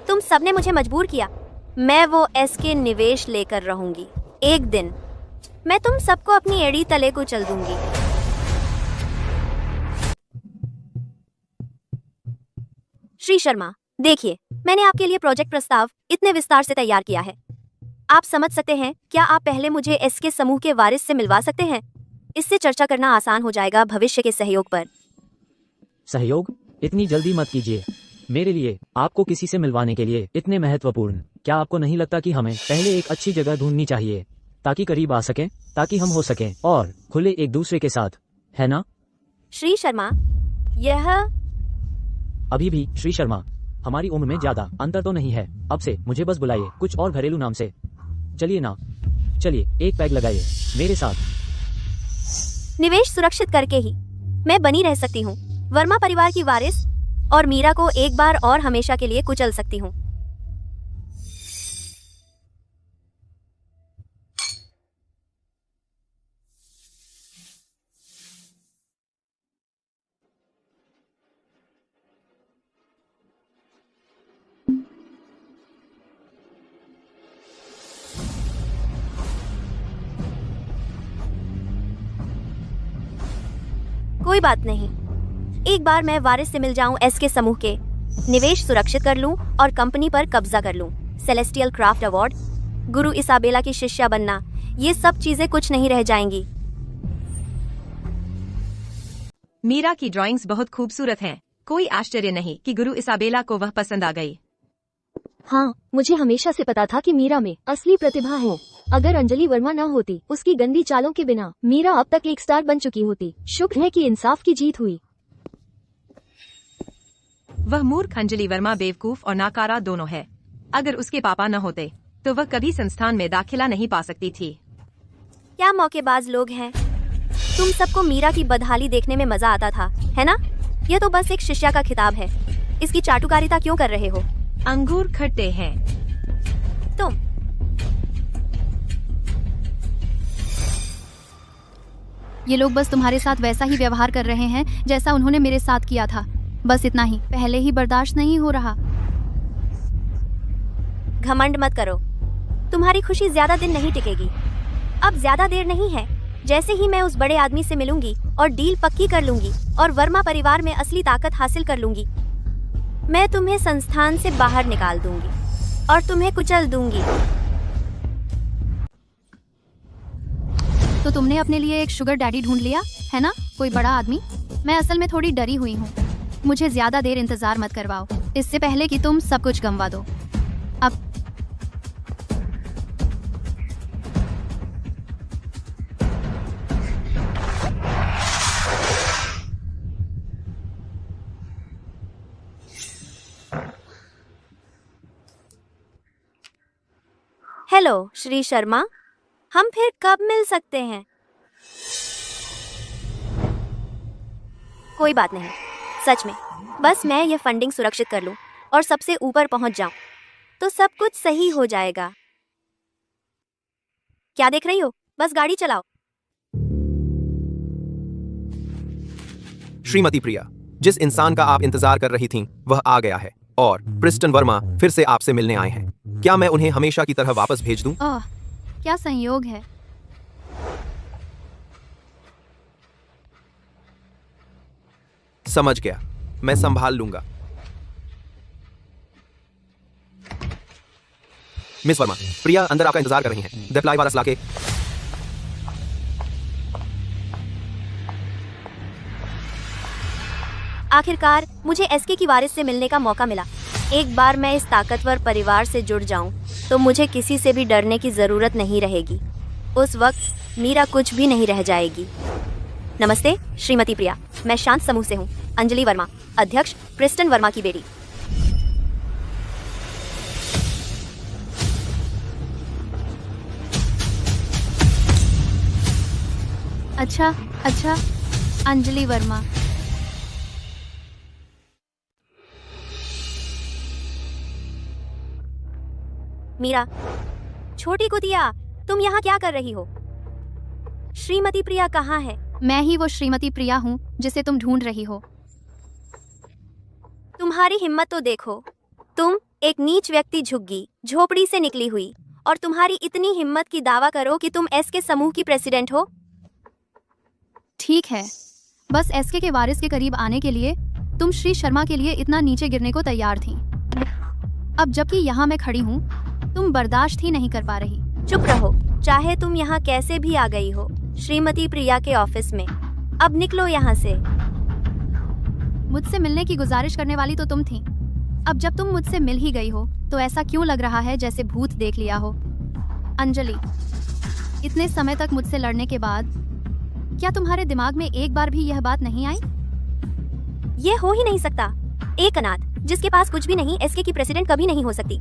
तुम सबने मुझे मजबूर किया। मैं वो एसके निवेश लेकर रहूंगी। एक दिन मैं तुम सबको अपनी एड़ी तले को चल दूंगी। श्री शर्मा, देखिए, मैंने आपके लिए प्रोजेक्ट प्रस्ताव इतने विस्तार से तैयार किया है। आप समझ सकते हैं? क्या आप पहले मुझे एसके समूह के वारिस से मिलवा सकते हैं? इससे चर्चा करना आसान हो जाएगा भविष्य के सहयोग पर। सहयोग? इतनी जल्दी मत कीजिए। मेरे लिए आपको किसी से मिलवाने के लिए इतने महत्वपूर्ण, क्या आपको नहीं लगता कि हमें पहले एक अच्छी जगह ढूंढनी चाहिए ताकि करीब आ सकें, ताकि हम हो सकें और खुले एक दूसरे के साथ, है ना? श्री शर्मा, यह अभी भी श्री शर्मा, हमारी उम्र में ज्यादा अंतर तो नहीं है। अब से मुझे बस बुलाइए कुछ और घरेलू नाम से। चलिए ना, चलिए एक पैग लगाइए मेरे साथ। निवेश सुरक्षित करके ही मैं बनी रह सकती हूँ, वर्मा परिवार की वारिस, और मीरा को एक बार और हमेशा के लिए कुचल सकती हूँ। कोई बात नहीं, एक बार मैं वारिस से मिल जाऊं, एसके समूह के निवेश सुरक्षित कर लूं और कंपनी पर कब्जा कर लूं। सेलेस्टियल क्राफ्ट अवार्ड, गुरु इसाबेला की शिष्या बनना, ये सब चीजें कुछ नहीं रह जाएंगी। मीरा की ड्राइंग्स बहुत खूबसूरत हैं। कोई आश्चर्य नहीं कि गुरु इसाबेला को वह पसंद आ गई। हाँ, मुझे हमेशा से पता था कि मीरा में असली प्रतिभा है। अगर अंजलि वर्मा न होती, उसकी गंदी चालों के बिना मीरा अब तक एक स्टार बन चुकी होती। शुक्र है कि इंसाफ की जीत हुई। वह मूर्ख अंजलि वर्मा बेवकूफ और नाकारा दोनों है। अगर उसके पापा न होते तो वह कभी संस्थान में दाखिला नहीं पा सकती थी। क्या मौकेबाज लोग हैं। तुम सबको मीरा की बदहाली देखने में मजा आता था, है ना? यह तो बस एक शिष्या का खिताब है। इसकी चाटुकारिता क्यों कर रहे हो? अंगूर खट्टे हैं। तुम ये लोग बस तुम्हारे साथ वैसा ही व्यवहार कर रहे हैं जैसा उन्होंने मेरे साथ किया था। बस इतना ही, पहले ही बर्दाश्त नहीं हो रहा। घमंड मत करो, तुम्हारी खुशी ज्यादा दिन नहीं टिकेगी। अब ज्यादा देर नहीं है। जैसे ही मैं उस बड़े आदमी से मिलूंगी और डील पक्की कर लूंगी और वर्मा परिवार में असली ताकत हासिल कर लूंगी, मैं तुम्हें संस्थान से बाहर निकाल दूंगी और तुम्हें कुचल दूंगी। तो तुमने अपने लिए एक शुगर डैडी ढूंढ लिया है ना, कोई बड़ा आदमी? मैं असल में थोड़ी डरी हुई हूँ। मुझे ज्यादा देर इंतजार मत करवाओ, इससे पहले कि तुम सब कुछ गंवा दो। अब हेलो श्री शर्मा, हम फिर कब मिल सकते हैं? कोई बात नहीं, सच में बस मैं ये फंडिंग सुरक्षित कर लूं और सबसे ऊपर पहुंच जाऊं तो सब कुछ सही हो जाएगा। क्या देख रही हो? बस गाड़ी चलाओ। श्रीमती प्रिया, जिस इंसान का आप इंतजार कर रही थीं, वह आ गया है और प्रिस्टन वर्मा फिर से आपसे मिलने आए हैं। क्या मैं उन्हें हमेशा की तरह वापस भेज दूं? ओह, क्या संयोग है। समझ गया, मैं संभाल लूंगा। मिस वर्मा, प्रिया अंदर आपका इंतजार कर रही हैं। दप्लाई वारस लाके। आखिरकार मुझे एसके की वारिस से मिलने का मौका मिला। एक बार मैं इस ताकतवर परिवार से जुड़ जाऊं तो मुझे किसी से भी डरने की जरूरत नहीं रहेगी। उस वक्त मीरा कुछ भी नहीं रह जाएगी। नमस्ते श्रीमती प्रिया, मैं शांत समूह से हूँ। अंजलि वर्मा, अध्यक्ष प्रिस्टन वर्मा की बेटी। अच्छा, अंजलि वर्मा। मीरा, छोटी कुतिया, तुम यहाँ क्या कर रही हो? श्रीमती प्रिया कहाँ है? मैं ही वो श्रीमती प्रिया हूँ जिसे तुम ढूंढ रही हो। तुम्हारी हिम्मत तो देखो। तुम एक नीच व्यक्ति, झुग्गी झोपड़ी से निकली हुई, और तुम्हारी इतनी हिम्मत की दावा करो कि तुम एसके समूह की प्रेसिडेंट हो। ठीक है, बस एसके के वारिस के करीब आने के लिए तुम श्री शर्मा के लिए इतना नीचे गिरने को तैयार थी। अब जबकि यहाँ मैं खड़ी हूँ, तुम बर्दाश्त ही नहीं कर पा रही। चुप रहो, चाहे तुम यहाँ कैसे भी आ गई हो, श्रीमती प्रिया के ऑफिस में। अब निकलो यहाँ से। मुझसे मिलने की गुजारिश करने वाली तो तुम थी। अब जब तुम मुझसे मिल ही गई हो तो ऐसा क्यों लग रहा है जैसे भूत देख लिया हो? अंजलि, इतने समय तक मुझसे लड़ने के बाद क्या तुम्हारे दिमाग में एक बार भी यह बात नहीं आई? ये हो ही नहीं सकता। एक अनाथ जिसके पास कुछ भी नहीं एसके की प्रेसिडेंट कभी नहीं हो सकती।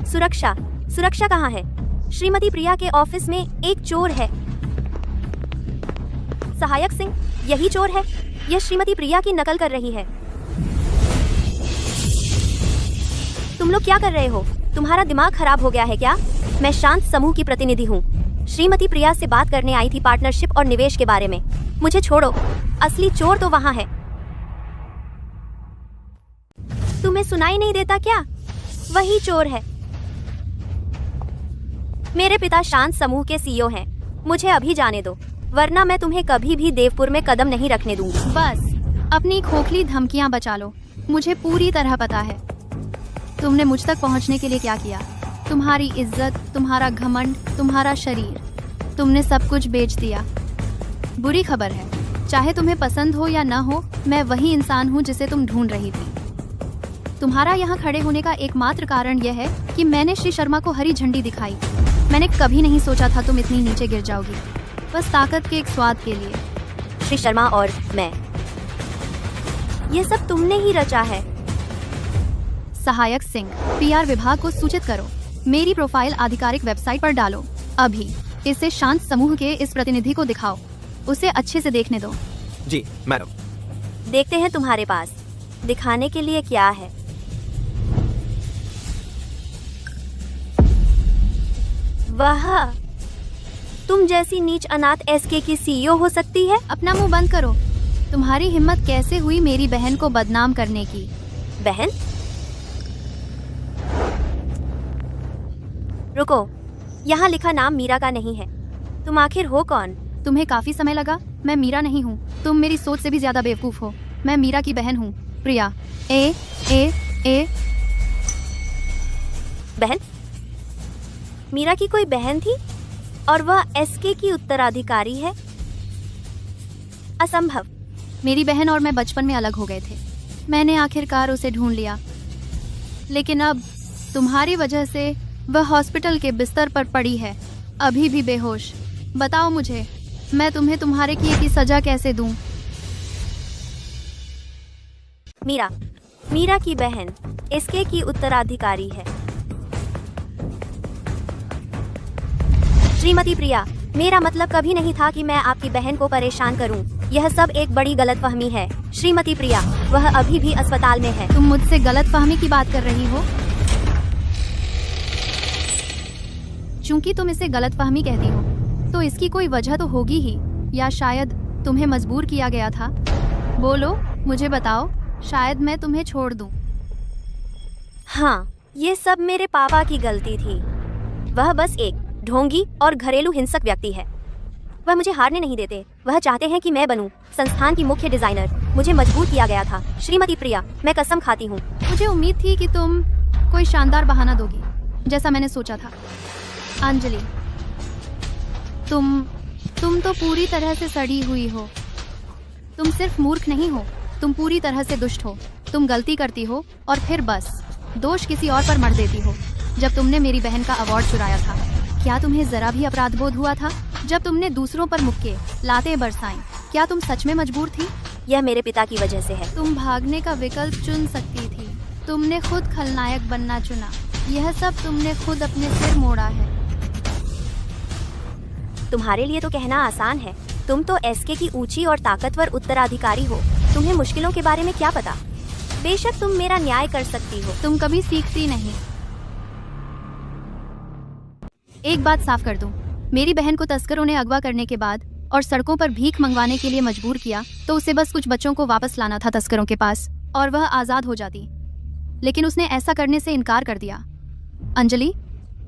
सुरक्षा कहाँ है? श्रीमती प्रिया के ऑफिस में एक चोर है। सहायक सिंह, यही चोर है। यह श्रीमती प्रिया की नकल कर रही है। तुम लोग क्या कर रहे हो? तुम्हारा दिमाग खराब हो गया है क्या? मैं शांत समूह की प्रतिनिधि हूँ। श्रीमती प्रिया से बात करने आई थी पार्टनरशिप और निवेश के बारे में। मुझे छोड़ो, असली चोर तो वहाँ है। तुम्हें सुनाई नहीं देता क्या? वही चोर है। मेरे पिता शांत समूह के सीईओ हैं। मुझे अभी जाने दो, वरना मैं तुम्हें कभी भी देवपुर में कदम नहीं रखने दूंगी। बस अपनी खोखली धमकियां बचा लो। मुझे पूरी तरह पता है तुमने मुझ तक पहुंचने के लिए क्या किया। तुम्हारी इज्जत, तुम्हारा घमंड, तुम्हारा शरीर, तुमने सब कुछ बेच दिया। बुरी खबर है, चाहे तुम्हें पसंद हो या न हो, मैं वही इंसान हूँ जिसे तुम ढूंढ रही थी। तुम्हारा यहाँ खड़े होने का एकमात्र कारण यह है कि मैंने श्री शर्मा को हरी झंडी दिखाई। मैंने कभी नहीं सोचा था तुम इतनी नीचे गिर जाओगी, बस ताकत के एक स्वाद के लिए। श्री शर्मा और मैं, ये सब तुमने ही रचा है। सहायक सिंह, पीआर विभाग को सूचित करो। मेरी प्रोफाइल आधिकारिक वेबसाइट पर डालो अभी। इसे शांत समूह के इस प्रतिनिधि को दिखाओ। उसे अच्छे से देखने दो। जी मैडम। देखते हैं तुम्हारे पास दिखाने के लिए क्या है। वाह, तुम जैसी नीच अनाथ एसके की सीईओ हो सकती है? अपना मुंह बंद करो। तुम्हारी हिम्मत कैसे हुई मेरी बहन को बदनाम करने की? बहन? रुको, यहाँ लिखा नाम मीरा का नहीं है। तुम आखिर हो कौन? तुम्हें काफी समय लगा। मैं मीरा नहीं हूँ। तुम मेरी सोच से भी ज्यादा बेवकूफ हो। मैं मीरा की बहन हूँ, प्रिया। ए बहन? मीरा की कोई बहन थी और वह एसके की उत्तराधिकारी है? असंभव। मेरी बहन और मैं बचपन में अलग हो गए थे। मैंने आखिरकार उसे ढूंढ लिया, लेकिन अब तुम्हारी वजह से वह हॉस्पिटल के बिस्तर पर पड़ी है, अभी भी बेहोश। बताओ मुझे, मैं तुम्हें तुम्हारे किए की सजा कैसे दूं? मीरा की बहन एसके की उत्तराधिकारी है। श्रीमती प्रिया, मेरा मतलब कभी नहीं था कि मैं आपकी बहन को परेशान करूं। यह सब एक बड़ी गलतफहमी है। श्रीमती प्रिया, वह अभी भी अस्पताल में है। तुम मुझसे गलत फहमी की बात कर रही हो। चूंकि तुम इसे गलत फहमी कहती हो, तो इसकी कोई वजह तो होगी ही, या शायद तुम्हें मजबूर किया गया था। बोलो, मुझे बताओ, शायद मैं तुम्हें छोड़ दूं। हाँ, ये सब मेरे पापा की गलती थी। वह बस एक ढोंगी और घरेलू हिंसक व्यक्ति है। वह मुझे हारने नहीं देते। वह चाहते हैं कि मैं बनूं संस्थान की मुख्य डिजाइनर। मुझे मजबूर किया गया था। श्रीमती प्रिया, मैं कसम खाती हूँ। मुझे उम्मीद थी कि तुम कोई शानदार बहाना दोगी, जैसा मैंने सोचा था। अंजलि, तुम तो पूरी तरह से सड़ी हुई हो। तुम सिर्फ मूर्ख नहीं हो, तुम पूरी तरह से दुष्ट हो। तुम गलती करती हो और फिर बस दोष किसी और पर मढ़ देती हो। जब तुमने मेरी बहन का अवार्ड चुराया था, क्या तुम्हें जरा भी अपराध बोध हुआ था? जब तुमने दूसरों पर मुक्के लाते बरसाएं, क्या तुम सच में मजबूर थी? यह मेरे पिता की वजह से है। तुम भागने का विकल्प चुन सकती थी। तुमने खुद खलनायक बनना चुना। यह सब तुमने खुद अपने सिर मोड़ा है। तुम्हारे लिए तो कहना आसान है। तुम तो एसके की ऊंची और ताकतवर उत्तराधिकारी हो। तुम्हें मुश्किलों के बारे में क्या पता? बेशक तुम मेरा न्याय कर सकती हो। तुम कभी सीखती नहीं। एक बात साफ कर दूं, मेरी बहन को तस्करों ने अगवा करने के बाद और सड़कों पर भीख मंगवाने के लिए मजबूर किया, तो उसे बस कुछ बच्चों को वापस लाना था तस्करों के पास और वह आजाद हो जाती। लेकिन उसने ऐसा करने से इनकार कर दिया। अंजलि,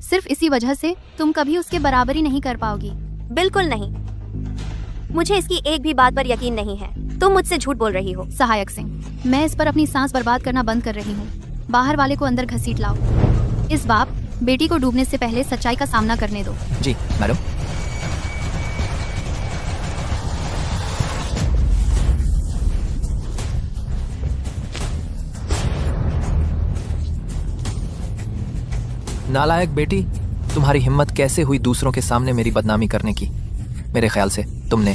सिर्फ इसी वजह से तुम कभी उसके बराबरी नहीं कर पाओगी। बिल्कुल नहीं। मुझे इसकी एक भी बात पर यकीन नहीं है। तुम मुझसे झूठ बोल रही हो। सहायक सिंह, मैं इस पर अपनी सांस बर्बाद करना बंद कर रही हूँ। बाहर वाले को अंदर घसीट लाओ। इस बाप बेटी को डूबने से पहले सच्चाई का सामना करने दो। जी मैडम। नालायक बेटी, तुम्हारी हिम्मत कैसे हुई दूसरों के सामने मेरी बदनामी करने की? मेरे ख्याल से तुमने।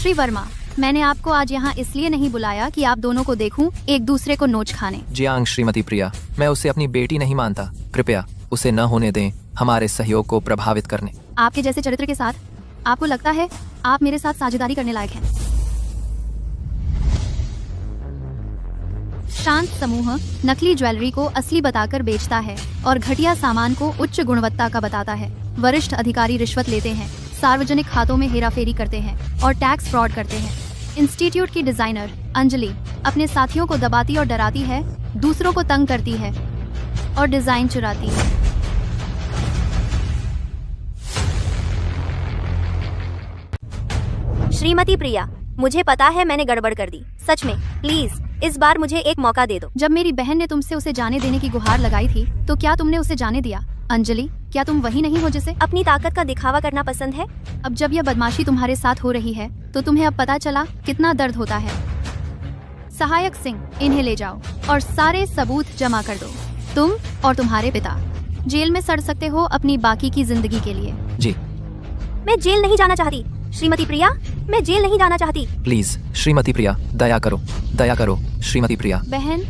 श्री वर्मा, मैंने आपको आज यहाँ इसलिए नहीं बुलाया कि आप दोनों को देखूं एक दूसरे को नोच खाने। जियांग श्रीमती प्रिया, मैं उसे अपनी बेटी नहीं मानता। कृपया उसे न होने दें हमारे सहयोग को प्रभावित करने। आपके जैसे चरित्र के साथ आपको लगता है आप मेरे साथ साझेदारी करने लायक हैं? शांत समूह नकली ज्वेलरी को असली बताकर बेचता है और घटिया सामान को उच्च गुणवत्ता का बताता है। वरिष्ठ अधिकारी रिश्वत लेते हैं, सार्वजनिक खातों में हेराफेरी करते हैं और टैक्स फ्रॉड करते हैं। इंस्टीट्यूट की डिजाइनर अंजलि अपने साथियों को दबाती और डराती है, दूसरों को तंग करती है और डिजाइन चुराती है। श्रीमती प्रिया, मुझे पता है मैंने गड़बड़ कर दी। सच में, प्लीज इस बार मुझे एक मौका दे दो। जब मेरी बहन ने तुमसे उसे जाने देने की गुहार लगाई थी, तो क्या तुमने उसे जाने दिया? अंजलि, क्या तुम वही नहीं हो जिसे अपनी ताकत का दिखावा करना पसंद है? अब जब यह बदमाशी तुम्हारे साथ हो रही है, तो तुम्हें अब पता चला कितना दर्द होता है। सहायक सिंह, इन्हें ले जाओ और सारे सबूत जमा कर दो। तुम और तुम्हारे पिता जेल में सड़ सकते हो अपनी बाकी की जिंदगी के लिए। जी। मैं जेल नहीं जाना चाहती। श्रीमती प्रिया, मैं जेल नहीं जाना चाहती। प्लीज श्रीमती प्रिया, दया करो, दया करो श्रीमती प्रिया। बहन,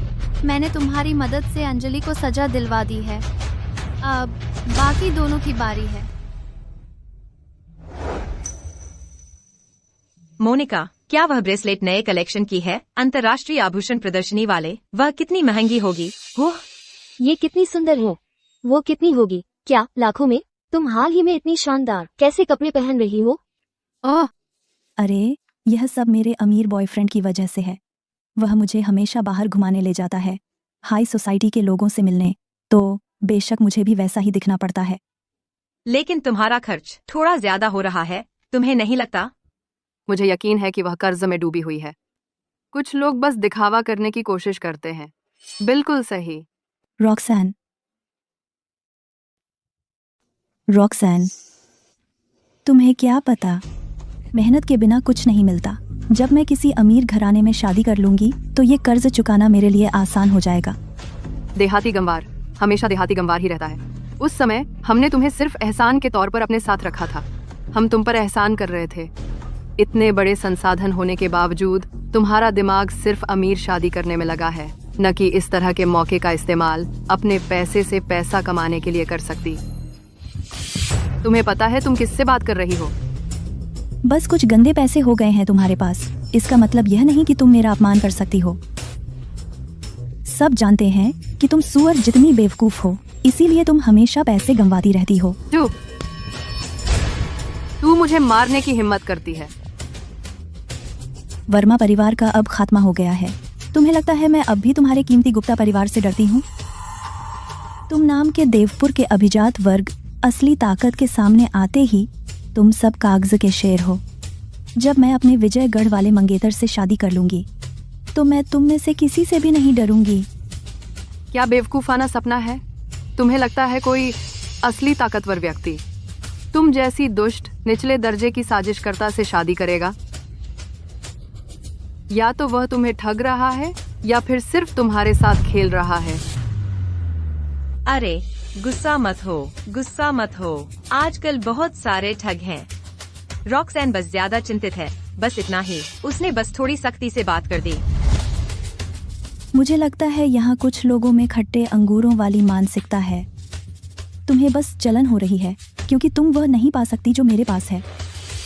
मैंने तुम्हारी मदद से अंजलि को सजा दिलवा दी है। अब बाकी दोनों की बारी है। मोनिका, क्या वह ब्रेसलेट नए कलेक्शन की है? अंतर्राष्ट्रीय आभूषण प्रदर्शनी वाले। वह कितनी महंगी होगी? ओह, ये कितनी सुंदर है। वो कितनी होगी? क्या लाखों में? तुम हाल ही में इतनी शानदार कैसे कपड़े पहन रही हो? ओह, अरे, यह सब मेरे अमीर बॉयफ्रेंड की वजह से है। वह मुझे हमेशा बाहर घुमाने ले जाता है, हाई सोसाइटी के लोगों से मिलने, तो बेशक मुझे भी वैसा ही दिखना पड़ता है। लेकिन तुम्हारा खर्च थोड़ा ज्यादा हो रहा है, तुम्हें नहीं लगता? मुझे यकीन है कि वह कर्ज में डूबी हुई है। कुछ लोग बस दिखावा करने की कोशिश करते हैं। बिल्कुल सही। रॉक्सैन, तुम्हें क्या पता, मेहनत के बिना कुछ नहीं मिलता। जब मैं किसी अमीर घराने में शादी कर लूंगी, तो ये कर्ज चुकाना मेरे लिए आसान हो जाएगा। देहाती गंवार हमेशा देहाती गंवार ही रहता है। उस समय हमने तुम्हें सिर्फ एहसान के तौर पर अपने साथ रखा था। हम तुम पर एहसान कर रहे थे। इतने बड़े संसाधन होने के बावजूद तुम्हारा दिमाग सिर्फ अमीर शादी करने में लगा है, न कि इस तरह के मौके का इस्तेमाल अपने पैसे से पैसा कमाने के लिए कर सकती। तुम्हें पता है तुम किससे बात कर रही हो? बस कुछ गंदे पैसे हो गए हैं तुम्हारे पास। इसका मतलब यह नहीं कि तुम मेरा अपमान कर सकती हो। सब जानते हैं कि तुम सुअर जितनी बेवकूफ हो, इसीलिए तुम हमेशा पैसे गंवाती रहती हो। चुप। तू मुझे मारने की हिम्मत करती है। वर्मा परिवार का अब खात्मा हो गया है। तुम्हें लगता है मैं अब भी तुम्हारे कीमती गुप्ता परिवार से डरती हूँ? तुम नाम के देवपुर के अभिजात वर्ग असली ताकत के सामने आते ही तुम सब कागज के शेर हो। जब मैं अपने विजयगढ़ वाले मंगेतर से शादी कर लूंगी तो मैं तुम में से किसी से भी नहीं डरूंगी। क्या बेवकूफाना सपना है? तुम्हें लगता है कोई असली ताकतवर व्यक्ति तुम जैसी दुष्ट निचले दर्जे की साजिशकर्ता से शादी करेगा? या तो वह तुम्हें ठग रहा है या फिर सिर्फ तुम्हारे साथ खेल रहा है। अरे गुस्सा मत हो, गुस्सा मत हो। आजकल बहुत सारे ठग हैं। रॉक्सैन बस ज्यादा चिंतित है, बस इतना ही। उसने बस थोड़ी सख्ती से बात कर दी। मुझे लगता है यहाँ कुछ लोगों में खट्टे अंगूरों वाली मानसिकता है। तुम्हें बस जलन हो रही है क्योंकि तुम वह नहीं पा सकती जो मेरे पास है।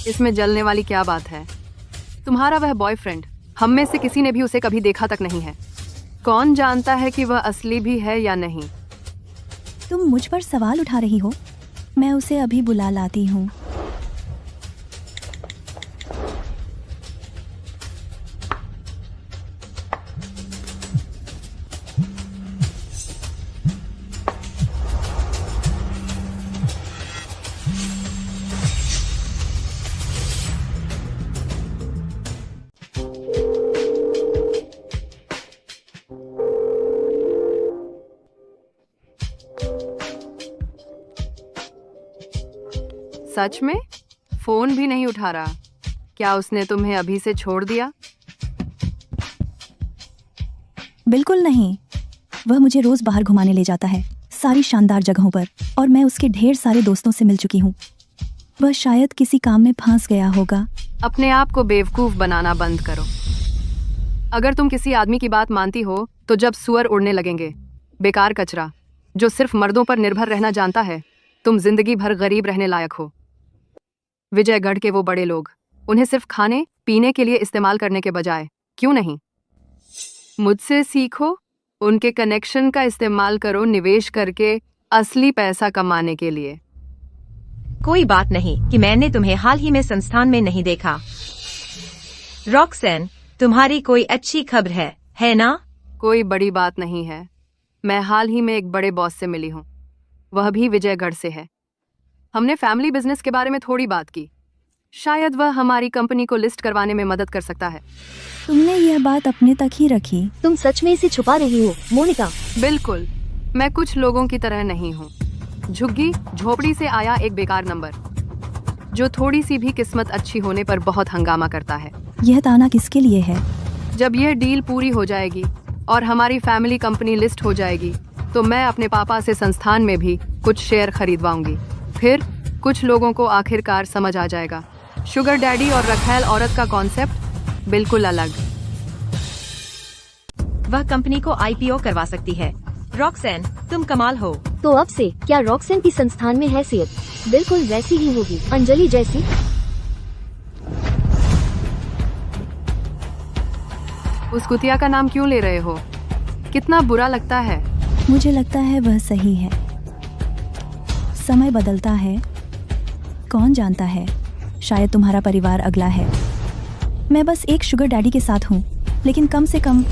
इसमें जलने वाली क्या बात है? तुम्हारा वह बॉयफ्रेंड, हम में से किसी ने भी उसे कभी देखा तक नहीं है। कौन जानता है कि वह असली भी है या नहीं? तुम मुझ पर सवाल उठा रही हो? मैं उसे अभी बुला लाती हूँ। सच में? फोन भी नहीं उठा रहा। क्या उसने तुम्हें अभी से छोड़ दिया? बिल्कुल नहीं। वह मुझे रोज बाहर घुमाने ले जाता है, सारी शानदार जगहों पर, और मैं उसके ढेर सारे दोस्तों से मिल चुकी हूँ। वह शायद किसी काम में फंस गया होगा। अपने आप को बेवकूफ बनाना बंद करो। अगर तुम किसी आदमी की बात मानती हो तो जब सुअर उड़ने लगेंगे, बेकार कचरा जो सिर्फ मर्दों पर निर्भर रहना जानता है, तुम जिंदगी भर गरीब रहने लायक हो। विजयगढ़ के वो बड़े लोग, उन्हें सिर्फ खाने पीने के लिए इस्तेमाल करने के बजाय क्यों नहीं मुझसे सीखो? उनके कनेक्शन का इस्तेमाल करो निवेश करके असली पैसा कमाने के लिए। कोई बात नहीं कि मैंने तुम्हें हाल ही में संस्थान में नहीं देखा। रॉक्सैन, तुम्हारी कोई अच्छी खबर है ना? कोई बड़ी बात नहीं है। मैं हाल ही में एक बड़े बॉस से मिली हूँ, वह भी विजयगढ़ से है। हमने फैमिली बिजनेस के बारे में थोड़ी बात की। शायद वह हमारी कंपनी को लिस्ट करवाने में मदद कर सकता है। तुमने यह बात अपने तक ही रखी? तुम सच में इसे छुपा रही हो मोनिका? बिल्कुल, मैं कुछ लोगों की तरह नहीं हूँ। झुग्गी झोपड़ी से आया एक बेकार नंबर जो थोड़ी सी भी किस्मत अच्छी होने पर बहुत हंगामा करता है। यह ताना किसके लिए है? जब यह डील पूरी हो जाएगी और हमारी फैमिली कंपनी लिस्ट हो जाएगी तो मैं अपने पापा से संस्थान में भी कुछ शेयर खरीदवाऊंगी। फिर कुछ लोगों को आखिरकार समझ आ जाएगा शुगर डैडी और रखैल औरत का कॉन्सेप्ट बिल्कुल अलग। वह कंपनी को आईपीओ करवा सकती है। रॉक्सैन, तुम कमाल हो। तो अब से क्या रॉक्सैन की संस्थान में हैसियत बिल्कुल वैसी ही होगी, अंजलि जैसी? उस कुतिया का नाम क्यों ले रहे हो? कितना बुरा लगता है। मुझे लगता है वह सही है। समय बदलता है, कौन जानता है, शायद तुम्हारा परिवार अगला है। मैं बस एक शुगर डैडी के साथ हूँ, लेकिन कम से कम।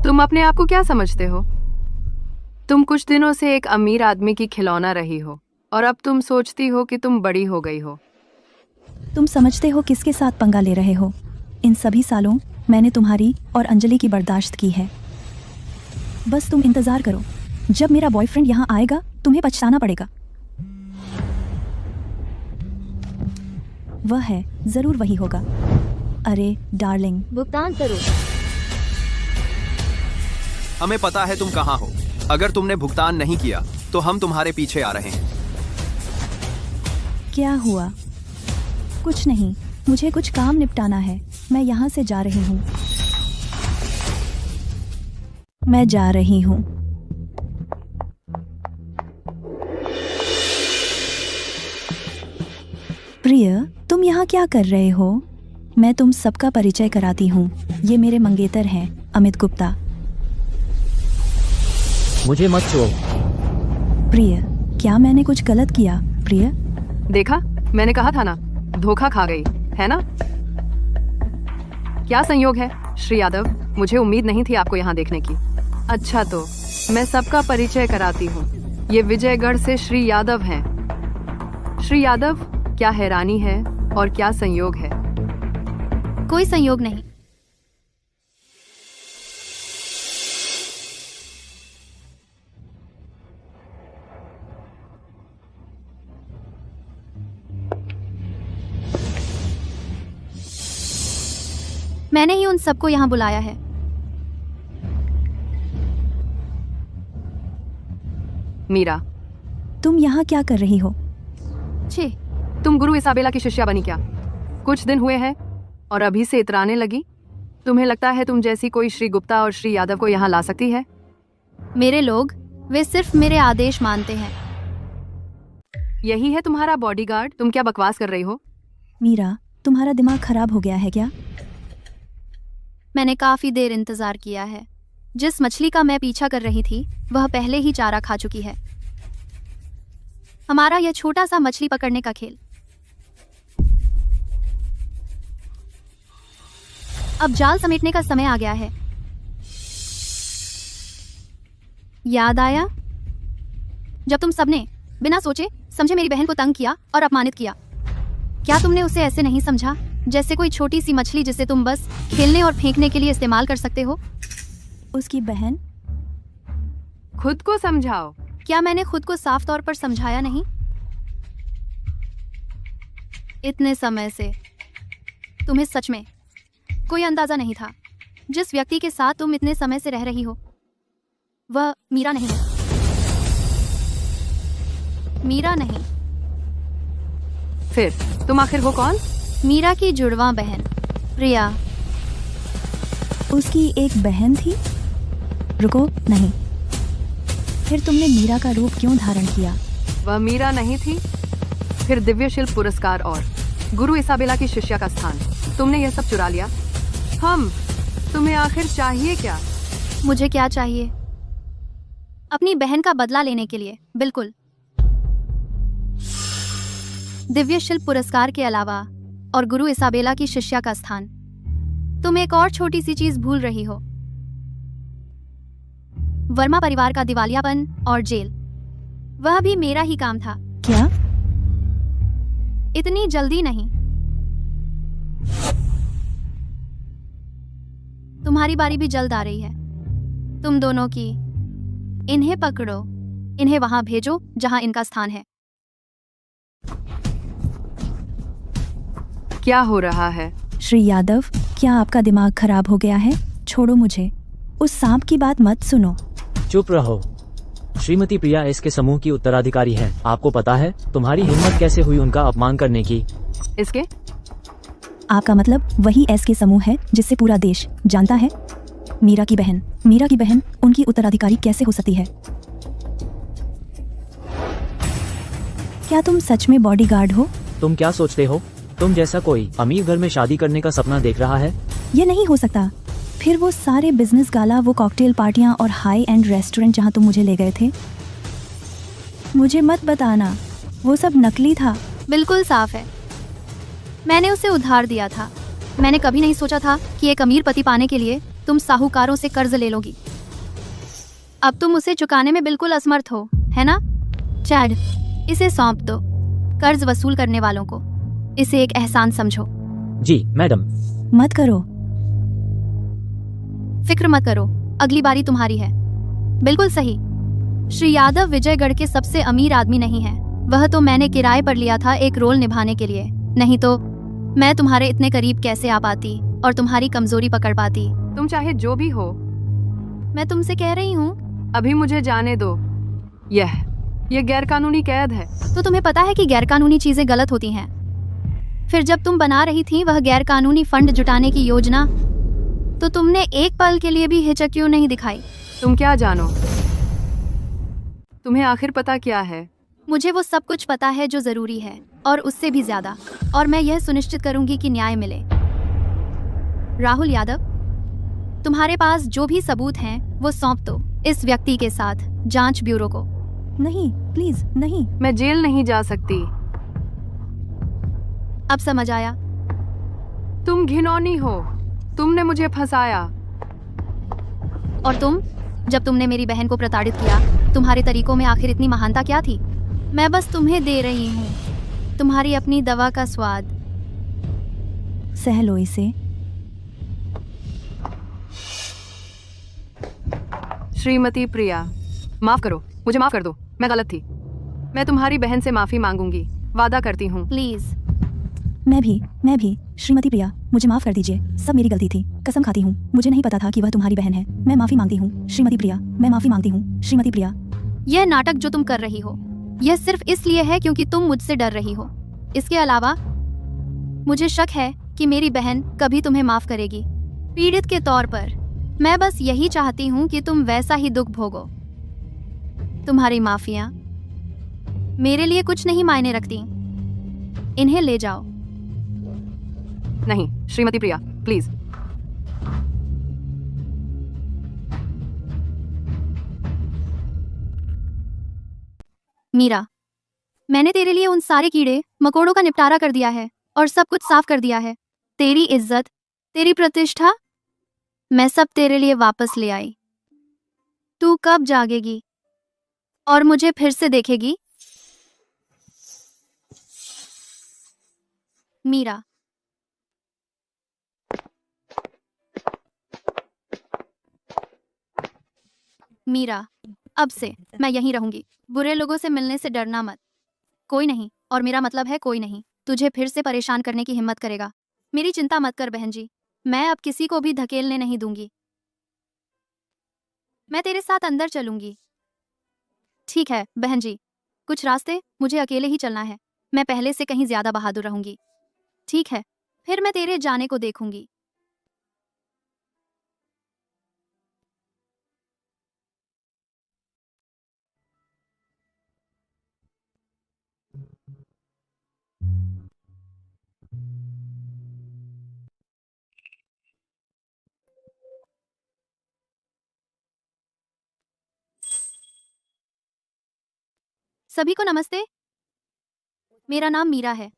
तुम अपने आप को क्या समझते हो? तुम कुछ दिनों से एक अमीर आदमी की खिलौना रही हो और अब तुम सोचती हो कि तुम बड़ी हो गई हो। तुम समझते हो किसके साथ पंगा ले रहे हो? इन सभी सालों मैंने तुम्हारी और अंजलि की बर्दाश्त की है। बस तुम इंतजार करो, जब मेरा बॉयफ्रेंड यहाँ आएगा तुम्हें पछताना पड़ेगा। वह है, जरूर वही होगा। अरे डार्लिंग, भुगतान करो। हमें पता है तुम कहाँ हो। अगर तुमने भुगतान नहीं किया तो हम तुम्हारे पीछे आ रहे हैं। क्या हुआ? कुछ नहीं, मुझे कुछ काम निपटाना है। मैं यहाँ से जा रही हूँ। मैं जा रही हूँ। प्रिय, तुम तुम यहाँ क्या कर रहे हो? मैं तुम सबका परिचय कराती हूँ। ये मेरे मंगेतर हैं, अमित गुप्ता। मुझे मत छुओ। प्रिय, क्या मैंने कुछ गलत किया? प्रिय, देखा, मैंने कहा था ना, धोखा खा गई है ना। क्या संयोग है श्री यादव, मुझे उम्मीद नहीं थी आपको यहाँ देखने की। अच्छा तो मैं सबका परिचय कराती हूँ। ये विजयगढ़ से श्री यादव हैं। श्री यादव, क्या हैरानी है और क्या संयोग है। कोई संयोग नहीं। मैंने ही उन सबको यहाँ बुलाया है। मीरा, तुम यहाँ क्या कर रही हो? छी, तुम गुरु इसाबेला की शिष्या बनी क्या? कुछ दिन हुए हैं और अभी से इतराने लगी। तुम्हें लगता है तुम जैसी कोई श्री गुप्ता और श्री यादव को यहाँ ला सकती है? मेरे लोग, वे सिर्फ मेरे आदेश मानते हैं। यही है तुम्हारा बॉडीगार्ड? तुम क्या बकवास कर रही हो? मीरा, तुम्हारा दिमाग खराब हो गया है क्या? मैंने काफी देर इंतजार किया है। जिस मछली का मैं पीछा कर रही थी वह पहले ही चारा खा चुकी है। हमारा यह छोटा सा मछली पकड़ने का खेल अब जाल समेटने का समय आ गया है। याद आया जब तुम सबने बिना सोचे समझे मेरी बहन को तंग किया और अपमानित किया। क्या तुमने उसे ऐसे नहीं समझा जैसे कोई छोटी सी मछली जिसे तुम बस खेलने और फेंकने के लिए इस्तेमाल कर सकते हो? उसकी बहन? खुद को समझाओ। क्या मैंने खुद को साफ तौर पर समझाया नहीं? इतने समय से तुम्हें सच में कोई अंदाजा नहीं था। जिस व्यक्ति के साथ तुम इतने समय से रह रही हो वह मीरा नहीं है। मीरा नहीं। फिर तुम आखिर हो कौन? मीरा की जुड़वा बहन प्रिया। उसकी एक बहन थी? रुको, नहीं। फिर तुमने मीरा का रूप क्यों धारण किया? वह मीरा नहीं थी। फिर दिव्य शिल्प पुरस्कार और गुरु इसाबेला की शिष्या का स्थान तुमने यह सब चुरा लिया। तुम्हें आखिर चाहिए क्या? मुझे क्या चाहिए? अपनी बहन का बदला लेने के लिए, बिल्कुल। दिव्य शिल्प पुरस्कार के अलावा और गुरु इसाबेला की शिष्या का स्थान। तुम एक और छोटी सी चीज भूल रही हो। वर्मा परिवार का दिवालियापन और जेल, वह भी मेरा ही काम था। क्या? इतनी जल्दी नहीं। तुम्हारी बारी भी जल्द आ रही है। तुम दोनों की। इन्हें पकड़ो, इन्हें वहां भेजो जहां इनका स्थान है। क्या हो रहा है? श्री यादव, क्या आपका दिमाग खराब हो गया है? छोड़ो मुझे। उस सांप की बात मत सुनो। चुप रहो। श्रीमती प्रिया एस के समूह की उत्तराधिकारी है। आपको पता है तुम्हारी हिम्मत कैसे हुई उनका अपमान करने की? इसके? आपका मतलब वही एस के समूह है जिससे पूरा देश जानता है? मीरा की बहन उनकी उत्तराधिकारी कैसे हो सकती है? क्या तुम सच में बॉडीगार्ड हो? तुम क्या सोचते हो? तुम जैसा कोई अमीर घर में शादी करने का सपना देख रहा है? ये नहीं हो सकता। फिर वो सारे बिजनेस गाला, वो कॉकटेल पार्टियां और हाई एंड रेस्टोरेंट जहां तुम मुझे ले गए थे, मुझे मत बताना वो सब नकली था। बिल्कुल साफ है, मैंने उसे उधार दिया था। मैंने कभी नहीं सोचा था कि एक अमीर पति पाने के लिए तुम साहूकारों से कर्ज ले लोगी। अब तुम उसे चुकाने में बिल्कुल असमर्थ हो, है ना? चैड, इसे सौंप दो कर्ज वसूल करने वालों को। इसे एक एहसान समझो। जी मैडम। मत करो। फिक्र मत करो, अगली बारी तुम्हारी है। बिल्कुल सही। श्री यादव विजयगढ़ के सबसे अमीर आदमी नहीं है। वह तो मैंने किराए पर लिया था एक रोल निभाने के लिए, नहीं तो मैं तुम्हारे इतने करीब कैसे आ पाती और तुम्हारी कमजोरी पकड़ पाती। तुम चाहे जो भी हो, मैं तुमसे कह रही हूँ अभी मुझे जाने दो। यह गैरकानूनी कैद है। तो तुम्हें पता है कि गैरकानूनी चीजें गलत होती हैं। फिर जब तुम बना रही थी वह गैरकानूनी फंड जुटाने की योजना, तो तुमने एक पल के लिए भी हिचक क्यों नहीं दिखाई? तुम क्या जानो? तुम्हें आखिर पता क्या है? मुझे वो सब कुछ पता है जो जरूरी है, और उससे भी ज्यादा। और मैं यह सुनिश्चित करूंगी कि न्याय मिले। राहुल यादव, तुम्हारे पास जो भी सबूत हैं वो सौंप दो इस व्यक्ति के साथ जांच ब्यूरो को। नहीं, प्लीज नहीं। मैं जेल नहीं जा सकती। अब समझ आया? तुम घिनौनी हो। तुमने मुझे फंसाया। और तुम, जब तुमने मेरी बहन को प्रताड़ित किया, तुम्हारे तरीकों में आखिर इतनी महानता क्या थी? मैं बस तुम्हें दे रही हूँ तुम्हारी अपनी दवा का स्वाद। सह लो इसे। श्रीमती प्रिया, माफ करो, मुझे माफ कर दो। मैं गलत थी। मैं तुम्हारी बहन से माफी मांगूंगी, वादा करती हूँ। प्लीज। मैं भी। श्रीमती प्रिया, मुझे माफ कर दीजिए। सब मेरी गलती थी। कसम खाती हूँ, मुझे नहीं पता था कि वह तुम्हारी बहन है। मैं माफी मांगती हूँ श्रीमती प्रिया। मैं माफी मांगती हूँ श्रीमती प्रिया। यह नाटक जो तुम कर रही हो, यह सिर्फ इसलिए है क्योंकि तुम मुझसे डर रही हो। इसके अलावा मुझे शक है कि मेरी बहन कभी तुम्हें माफ करेगी। पीड़ित के तौर पर मैं बस यही चाहती हूँ कि तुम वैसा ही दुख भोगो। तुम्हारी माफियां मेरे लिए कुछ नहीं मायने रखती। इन्हें ले जाओ। नहीं श्रीमती प्रिया, प्लीज। मीरा, मैंने तेरे लिए उन सारे कीड़े मकोड़ों का निपटारा कर दिया है और सब कुछ साफ कर दिया है। तेरी इज्जत, तेरी प्रतिष्ठा, मैं सब तेरे लिए वापस ले आई। तू कब जागेगी और मुझे फिर से देखेगी? मीरा। मीरा, अब से मैं यहीं रहूंगी। बुरे लोगों से मिलने से डरना मत। कोई नहीं, और मेरा मतलब है कोई नहीं, तुझे फिर से परेशान करने की हिम्मत करेगा। मेरी चिंता मत कर बहन जी, मैं अब किसी को भी धकेलने नहीं दूंगी। मैं तेरे साथ अंदर चलूंगी। ठीक है बहन जी, कुछ रास्ते मुझे अकेले ही चलना है। मैं पहले से कहीं ज्यादा बहादुर रहूंगी। ठीक है, फिर मैं तेरे जाने को देखूंगी। सभी को नमस्ते। मेरा नाम मीरा है